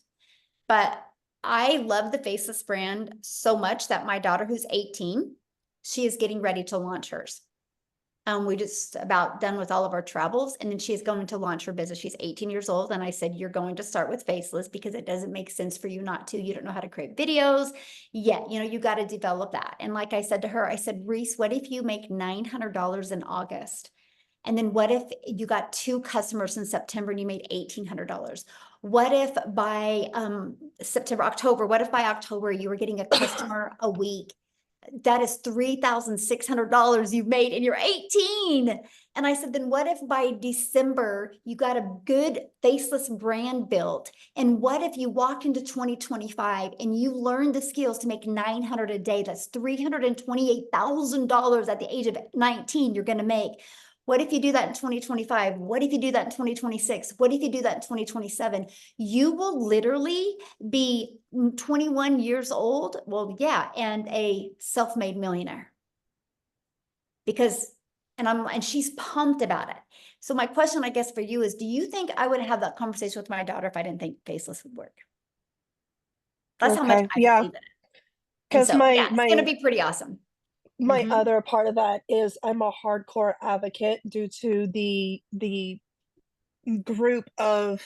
But I love the Faceless brand so much that my daughter, who's 18, she is getting ready to launch hers. We just about done with all of our travels, and then she's going to launch her business. She's 18 years old. And I said, you're going to start with Faceless because it doesn't make sense for you not to. You don't know how to create videos yet. You know, you got to develop that. And like I said to her, I said, Reese, what if you make $900 in August? And then what if you got 2 customers in September and you made $1,800? What if by September, October, what if by October you were getting a customer a week? That is $3,600 you've made and you're 18. And I said, then what if by December you got a good Faceless brand built? And what if you walked into 2025 and you learned the skills to make $900 a day? That's $328,000 at the age of 19 you're going to make. What if you do that in 2025? What if you do that in 2026? What if you do that in 2027? You will literally be 21 years old. Well, yeah, and a self-made millionaire. Because, and she's pumped about it. So my question, I guess, for you is, do you think I would have that conversation with my daughter if I didn't think Faceless would work? That's how much I Yeah. believe in it. And Because so, yeah, it's going to be pretty awesome. my Mhm. other part of that is I'm a hardcore advocate due to the group of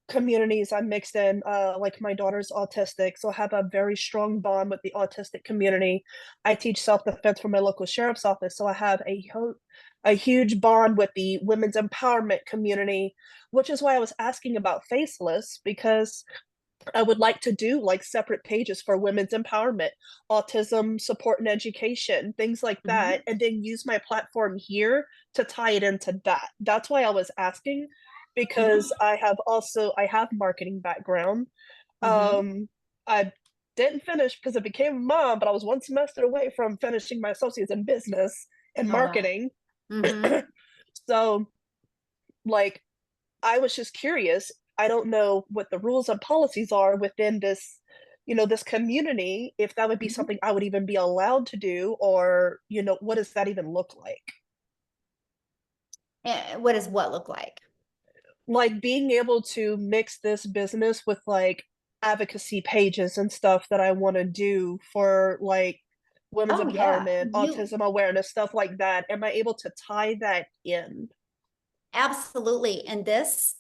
communities I'm mixed in. Like my daughter's autistic, so I have a very strong bond with the autistic community. I teach self-defense for my local sheriff's office, so I have a huge bond with the women's empowerment community, which is why I was asking about Faceless, because I would like to do like separate pages for women's empowerment, autism support and education, things like that, and then use my platform here to tie it into that. That's why I was asking, because I have marketing background. I didn't finish because I became a mom, but I was one semester away from finishing my associates in business and Oh, wow. marketing. Mhm. So like I was just curious. I don't know what the rules and policies are within this, this community, if that would be Mhm. something I would even be allowed to do, or, what does that even look like? What does what look like? Like being able to mix this business with like advocacy pages and stuff that I want to do for like women's Oh, yeah. empowerment, autism awareness, stuff like that. Am I able to tie that in? Absolutely. And this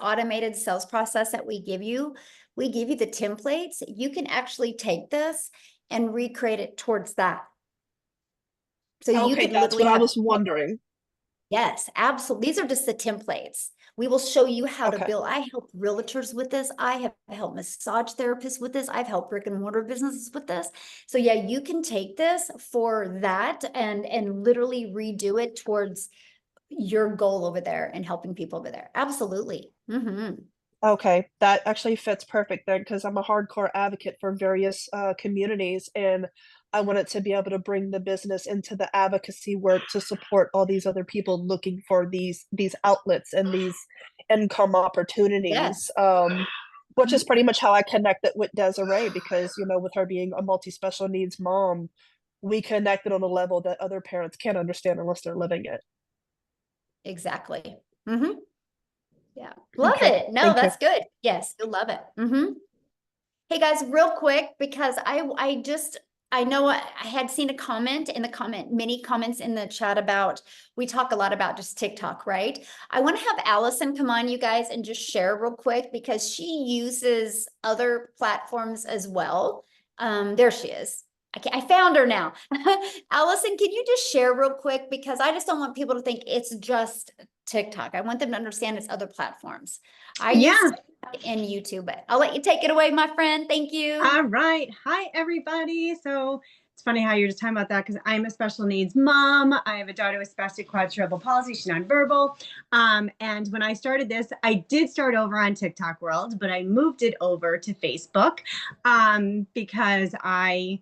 automated sales process that we give you the templates. You can actually take this and recreate it towards that. So you Okay, could that's literally what I have, was wondering. yes, absolutely. These are just the templates. We will show you how to Okay. build. I help realtors with this. I have helped massage therapists with this. I've helped brick and mortar businesses with this. So yeah, you can take this for that and literally redo it towards your goal over there and helping people over there. Absolutely. Okay, that actually fits perfect then, because I'm a hardcore advocate for various communities, and I wanted to be able to bring the business into the advocacy work to support all these other people looking for these outlets and these income opportunities. Yes. Which is pretty much how I connected with Desiree, because with her being a multi-special needs mom, we connected on a level that other parents can't understand unless they're living it. Exactly. Yeah. Love Okay, it. No, thank you. that's good. Yes, you'll love it. Hey guys, real quick, because I know I had seen a comment in the many comments in the chat about, we talk a lot about just TikTok, right? I want to have Allison come on, you guys, and just share real quick, because she uses other platforms as well. There she is. I found her now. Allison, can you just share real quick? Because I just don't want people to think it's just TikTok. I want them to understand it's other platforms. I use TikTok and YouTube, but I'll let you take it away, my friend. Thank you. All right. Hi, everybody. So it's funny how you're just talking about that, because I'm a special needs mom. I have a daughter with spastic quadruple palsy. She's nonverbal. And when I started this, I did start over on TikTok World, but I moved it over to Facebook because I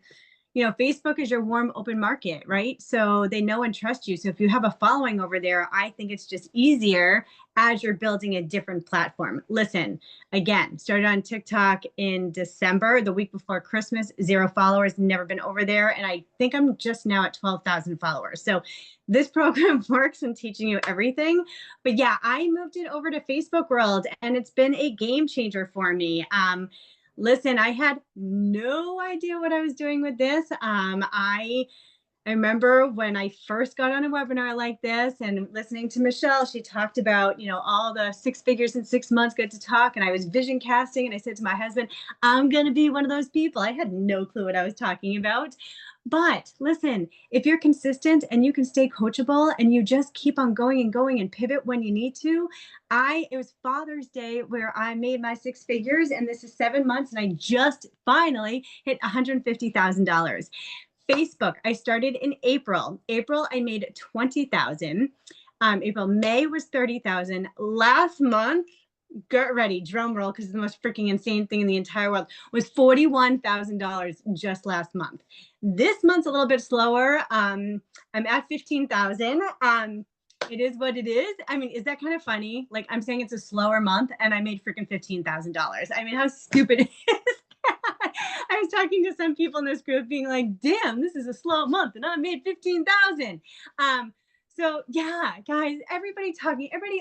you know, Facebook is your warm, open market, right? So they know and trust you. So if you have a following over there, I think it's just easier as you're building a different platform. Listen, again, started on TikTok in December, the week before Christmas, 0 followers, never been over there. And I think I'm just now at 12,000 followers. So this program works in teaching you everything. But yeah, I moved it over to Facebook world and it's been a game changer for me. Listen, I had no idea what I was doing with this. I remember when I first got on a webinar like this and listening to Michelle, she talked about, you know, all the 6 figures in 6 months, good to talk. And I was vision casting and I said to my husband, I'm going to be one of those people. I had no clue what I was talking about. But listen, if you're consistent and you can stay coachable and you just keep on going and going and pivot when you need to, it was Father's Day where I made my 6 figures and this is 7 months and I just finally hit $150,000. Facebook, I started in April. April, I made 20,000. May was 30,000. Last month, get ready, drum roll, because the most freaking insane thing in the entire world was $41,000 just last month. This month's a little bit slower. I'm at 15,000. It is what it is. I mean, is that kind of funny? Like I'm saying it's a slower month and I made freaking $15,000. I mean, how stupid is that? I was talking to some people in this group being like, damn, this is a slow month and I made 15,000. So yeah, guys, everybody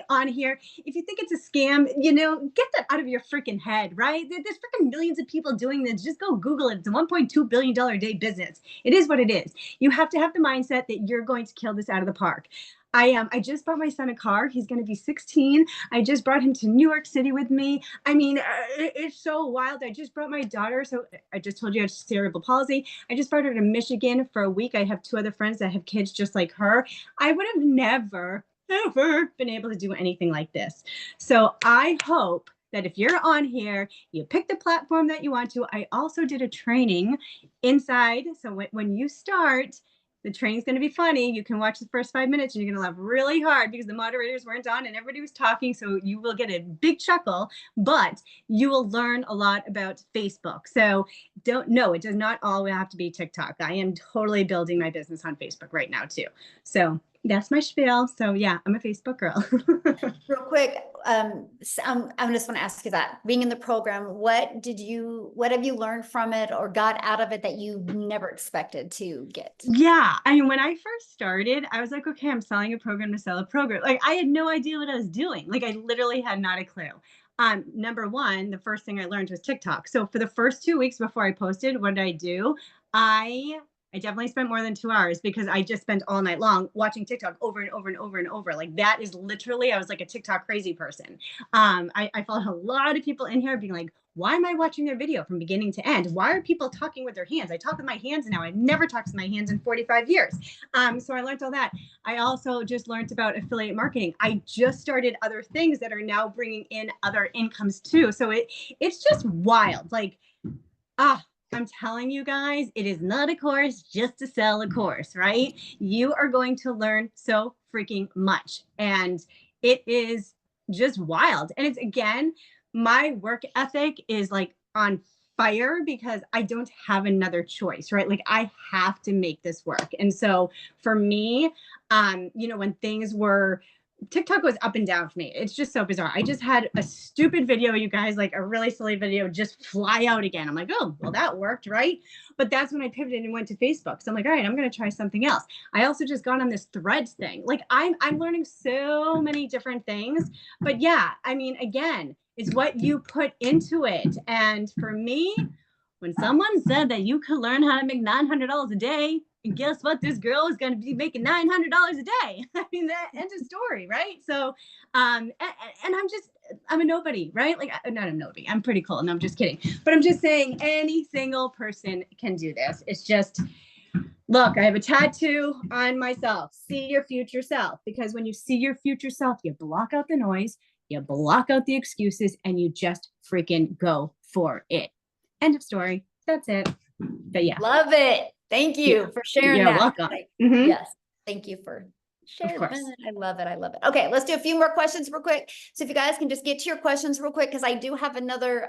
on here, if you think it's a scam, you know, get that out of your freaking head, right? There's freaking millions of people doing this. Just go Google it. It's a $1.2 billion a day business. It is what it is. You have to have the mindset that you're going to kill this out of the park. I just bought my son a car. He's going to be 16. I just brought him to New York City with me. I mean, it's so wild. I just brought my daughter. So I just told you I have cerebral palsy. I just brought her to Michigan for a week. I have 2 other friends that have kids just like her. I would have never, ever been able to do anything like this. So I hope that if you're on here, you pick the platform that you want to. I also did a training inside. So when you start, the training's going to be funny. You can watch the first 5 minutes and you're going to laugh really hard because the moderators weren't on and everybody was talking. So you will get a big chuckle, but you will learn a lot about Facebook. So it does not all have to be TikTok. I am totally building my business on Facebook right now too. So that's my spiel. So yeah, I'm a Facebook girl. Real quick, I just want to ask you that, being in the program, what have you learned from it or got out of it that you never expected to get? Yeah. I mean, when I first started, I was like, okay, I'm selling a program to sell a program. Like I had no idea what I was doing. Like I literally had not a clue. Number one, the first thing I learned was TikTok. So for the first 2 weeks before I posted, what did I do? I definitely spent more than 2 hours because I just spent all night long watching TikTok over and over and over and over. Like that is literally, I was like a TikTok crazy person. I followed a lot of people in here being like, why am I watching their video from beginning to end? Why are people talking with their hands? I talk with my hands now. I've never talked with my hands in 45 years. So I learned all that. I also just learned about affiliate marketing. I just started other things that are now bringing in other incomes too. So it's just wild. Like, I'm telling you guys, it is not a course just to sell a course, right? You are going to learn so freaking much. And it is just wild. And it's, again, my work ethic is like on fire because I don't have another choice, right? Like I have to make this work. And so for me, when things were, TikTok was up and down for me. It's just so bizarre. I just had a stupid video, you guys, like a really silly video just fly out again. I'm like, oh, well, that worked, right? But that's when I pivoted and went to Facebook. So I'm like, all right, I'm going to try something else. I also just got on this Threads thing. Like I'm learning so many different things. But yeah, I mean, again, it's what you put into it. And for me, when someone said that you could learn how to make $900 a day, and guess what? This girl is going to be making $900 a day. I mean, that ends of story, right? So, and I'm a nobody, right? Like, not a nobody. I'm pretty cool. No, I'm just kidding. But I'm just saying any single person can do this. It's just, look, I have a tattoo on myself. See your future self. Because when you see your future self, you block out the noise, you block out the excuses, and you just freaking go for it. End of story. That's it. But yeah. Love it. Thank you for sharing that. Welcome. Yes. Thank you for Share course. fun. I love it. I love it. Okay, let's do a few more questions real quick. So if you guys can just get to your questions real quick, because I do have another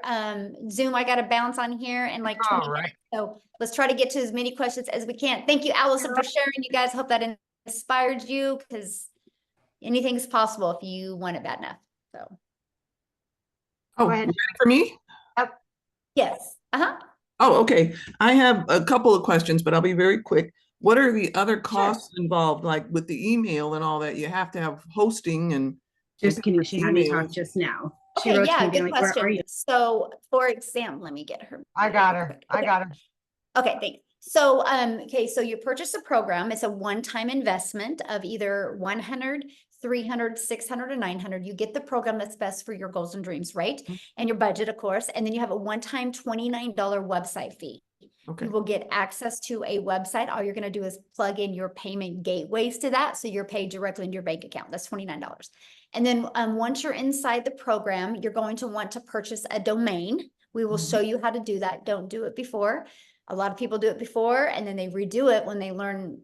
Zoom I got to bounce on here in like 20 All right. minutes. So let's try to get to as many questions as we can. Thank you, Allison, for sharing. You guys, hope that inspired you, because anything's possible if you want it bad enough. So Oh, Go ahead. you ready for me? yes. Uh-huh. Oh, okay. I have a couple of questions, but I'll be very quick. What are the other costs involved, like with the email and all that? You have to have hosting and Just kidding. She had me talk emails. just now. She Okay, wrote to yeah, me being good like, where are question. you? So for example, let me get her. I got her. I Okay. got her. Okay, thanks. So, okay, so you purchase a program. It's a one-time investment of either 100, 300, 600, or 900. You get the program that's best for your goals and dreams, right? And your budget, of course. And then you have a one-time $29 website fee. Okay. You will get access to a website. All you're going to do is plug in your payment gateways to that. So you're paid directly into your bank account. That's $29. And then once you're inside the program, you're going to want to purchase a domain. We will show you how to do that. Don't do it before. A lot of people do it before and then they redo it when they learn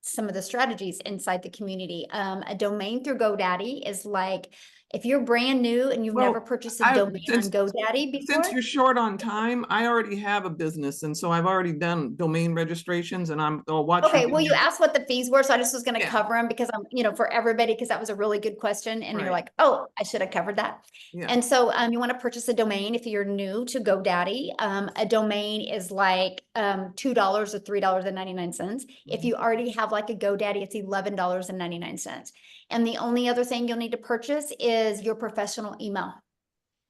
some of the strategies inside the community. A domain through GoDaddy is like, if you're brand new and you've never purchased a domain on GoDaddy before. Since you're short on time, I already have a business, and so I've already done domain registrations, and I'll watch. Okay, well, you asked what the fees were, so I just was going to Yeah. cover them because I'm, for everybody, because that was a really good question, and you're Right. like, oh, I should have covered that. Yeah. And so, you want to purchase a domain if you're new to GoDaddy. A domain is like $2 or $3.99. If you already have like a GoDaddy, it's $11.99. And the only other thing you'll need to purchase is your professional email,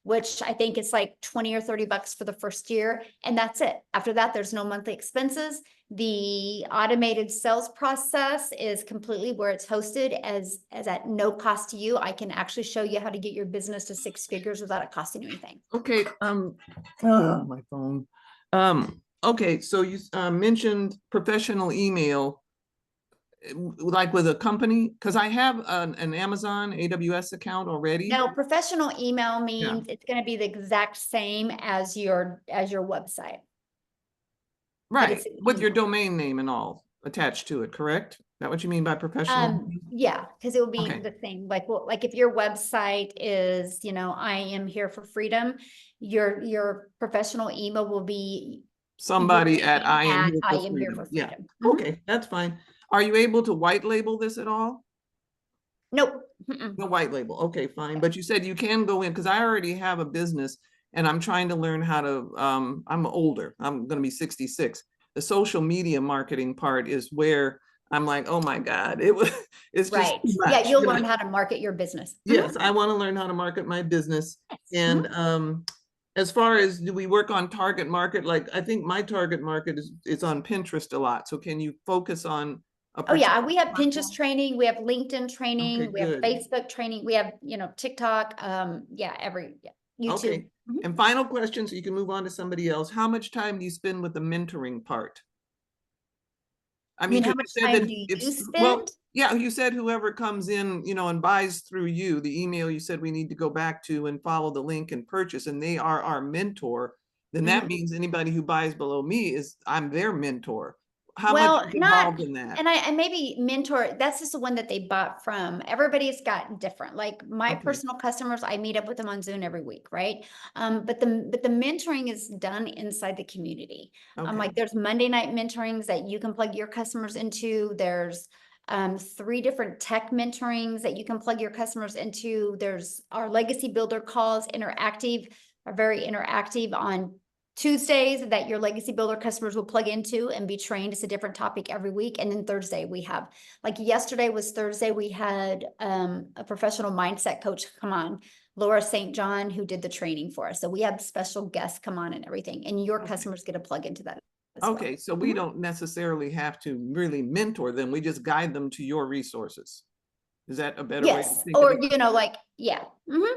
which I think it's like 20 or 30 bucks for the first year. And that's it. After that, there's no monthly expenses. The automated sales process is completely where it's hosted as at no cost to you. I can actually show you how to get your business to 6 figures without it costing you anything. Okay. My phone. Okay. So you mentioned professional email, like with a company, because I have an Amazon AWS account already. No, professional email means it's going to be the exact same as your website. Right, with your domain name and all attached to it, correct? Is that what you mean by professional? Yeah, because it will be Okay. the same. Like, well, like if your website is, I am here for freedom, your professional email will be Somebody at I am here for Yeah. freedom. Okay, that's fine. Are you able to white label this at all? Nope. No white label. Okay, fine. But you said you can go in, because I already have a business and I'm trying to learn how to, I'm older. I'm going to be 66. The social media marketing part is where I'm like, oh my God, it's just Right. too much. Yeah, you'll learn how to market your business. Yes, I want to learn how to market my business. Yes. And as far as, do we work on target market? Like, I think my target market is on Pinterest a lot. So can you focus on a Oh yeah, particular we have platform? Pinterest training, we have LinkedIn training, Okay, we have good. Facebook training, we have, TikTok, YouTube. Okay. And final question, so you can move on to somebody else. How much time do you spend with the mentoring part? I mean, how much time do you spend? Well, yeah, you said whoever comes in, and buys through you, the email you said we need to go back to and follow the link and purchase, and they are our mentor, then that means anybody who buys below me I'm their mentor. How much is involved in that? And I maybe mentor, that's just the one that they bought from. Everybody's got different. Like my personal customers, I meet up with them on Zoom every week, right? But the mentoring is done inside the community. Like there's Monday night mentorings that you can plug your customers into. There's 3 different tech mentorings that you can plug your customers into. There's our legacy builder calls, are very interactive on Tuesdays that your legacy builder customers will plug into and be trained. It's a different topic every week. And then Thursday we have, like yesterday was Thursday, we had a professional mindset coach come on, Laura St. John, who did the training for us. So we have special guests come on and everything, and your customers get to plug into that as well. So we don't necessarily have to really mentor them. We just guide them to your resources. Is that a better way to think or of it?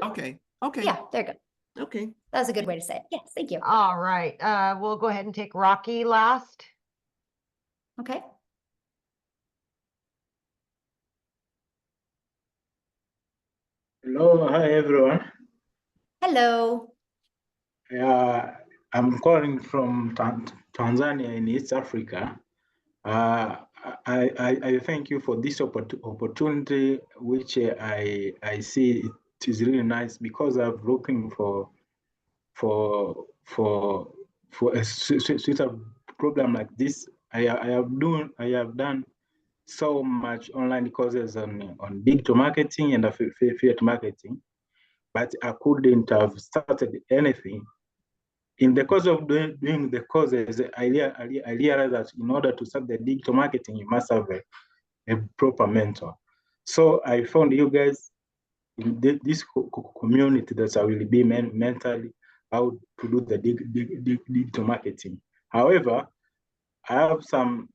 Okay. Okay. Yeah, there you go. Okay. That's a good way to say it. Yes, thank you. All right. We'll go ahead and take Rocky last. Okay. Hello, hi everyone. Hello. I'm calling from Tanzania in East Africa. I thank you for this opportunity, which I see it is really nice because I'm looking for a suitable program like this. I have done so much online courses on digital marketing and affiliate marketing, but I couldn't have started anything. In the course of doing the courses, I realized that in order to start the digital marketing, you must have a proper mentor. So I found you guys in this community that I will be mentally how to do the digital marketing. However, I have some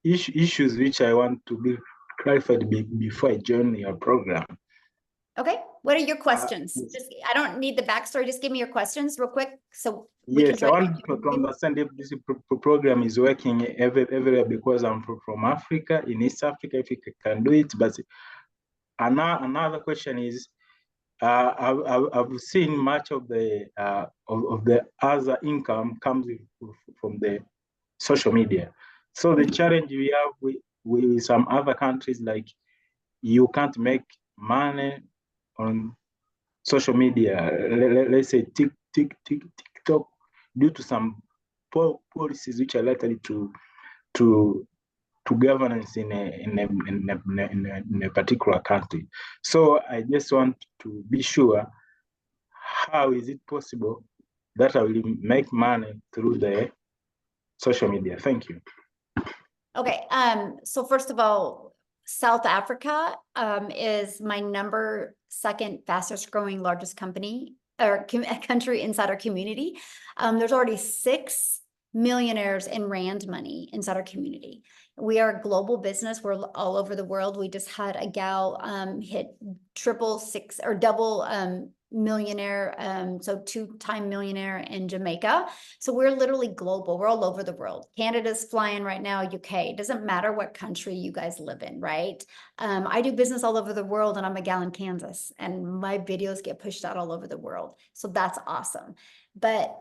issues which I want to be clarified before I join your program. Okay, what are your questions? Just, I don't need the backstory. Just give me your questions real quick. So we Yes, can I want to understand if this program is working everywhere because I'm from Africa, in East Africa, if you can do it. But another question is, I've seen much of the other income comes from the social media. So the challenge we have with some other countries, like you can't make money on social media. Let's say TikTok, due to some policies which are related to governance in a particular country. So I just want to be sure, how is it possible that I will make money through the social media? Thank you. Okay, so first of all, South Africa is my second fastest growing largest company or country inside our community. There's already 6 millionaires in Rand money inside our community. We are a global business. We're all over the world. We just had a gal hit double millionaire, so 2-time millionaire in Jamaica. So we're literally global. We're all over the world. Canada's flying right now, UK. It doesn't matter what country you guys live in, right? I do business all over the world, and I'm a gal in Kansas, and my videos get pushed out all over the world. So that's awesome. But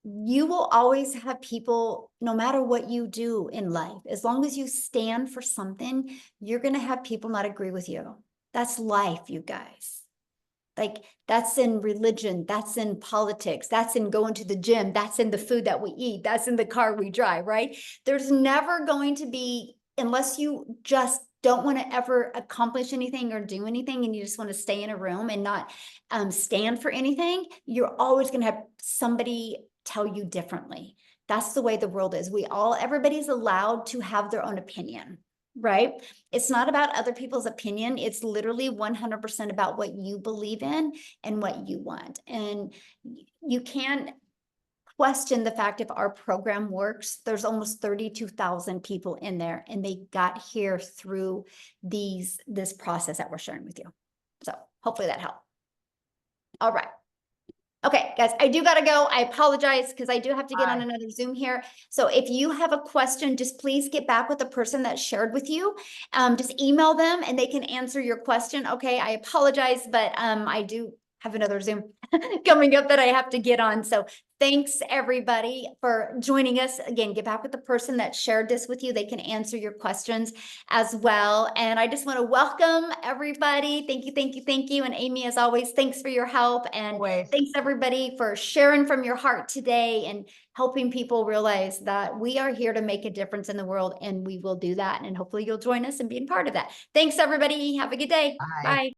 you will always have people, no matter what you do in life, as long as you stand for something, you're going to have people not agree with you. That's life, you guys. Like, that's in religion, that's in politics, that's in going to the gym, that's in the food that we eat, that's in the car we drive, right? There's never going to be, unless you just don't want to ever accomplish anything or do anything, and you just want to stay in a room and not stand for anything, you're always going to have somebody tell you differently. That's the way the world is. Everybody's allowed to have their own opinion. Right? It's not about other people's opinion. It's literally 100% about what you believe in and what you want. And you can't question the fact if our program works. There's almost 32,000 people in there, and they got here through this process that we're sharing with you. So hopefully that helped. All right. Okay, guys, I do got to go. I apologize because I do have to get on another Zoom here. So if you have a question, just please get back with the person that shared with you. Just email them and they can answer your question. Okay, I apologize, but I do have another Zoom coming up that I have to get on. So thanks everybody for joining us. Again, get back with the person that shared this with you. They can answer your questions as well. And I just want to welcome everybody. Thank you, thank you, thank you. And Amy, as always, thanks for your help. And thanks everybody for sharing from your heart today and helping people realize that we are here to make a difference in the world, and we will do that. And hopefully you'll join us and be a part of that. Thanks everybody. Have a good day. Bye.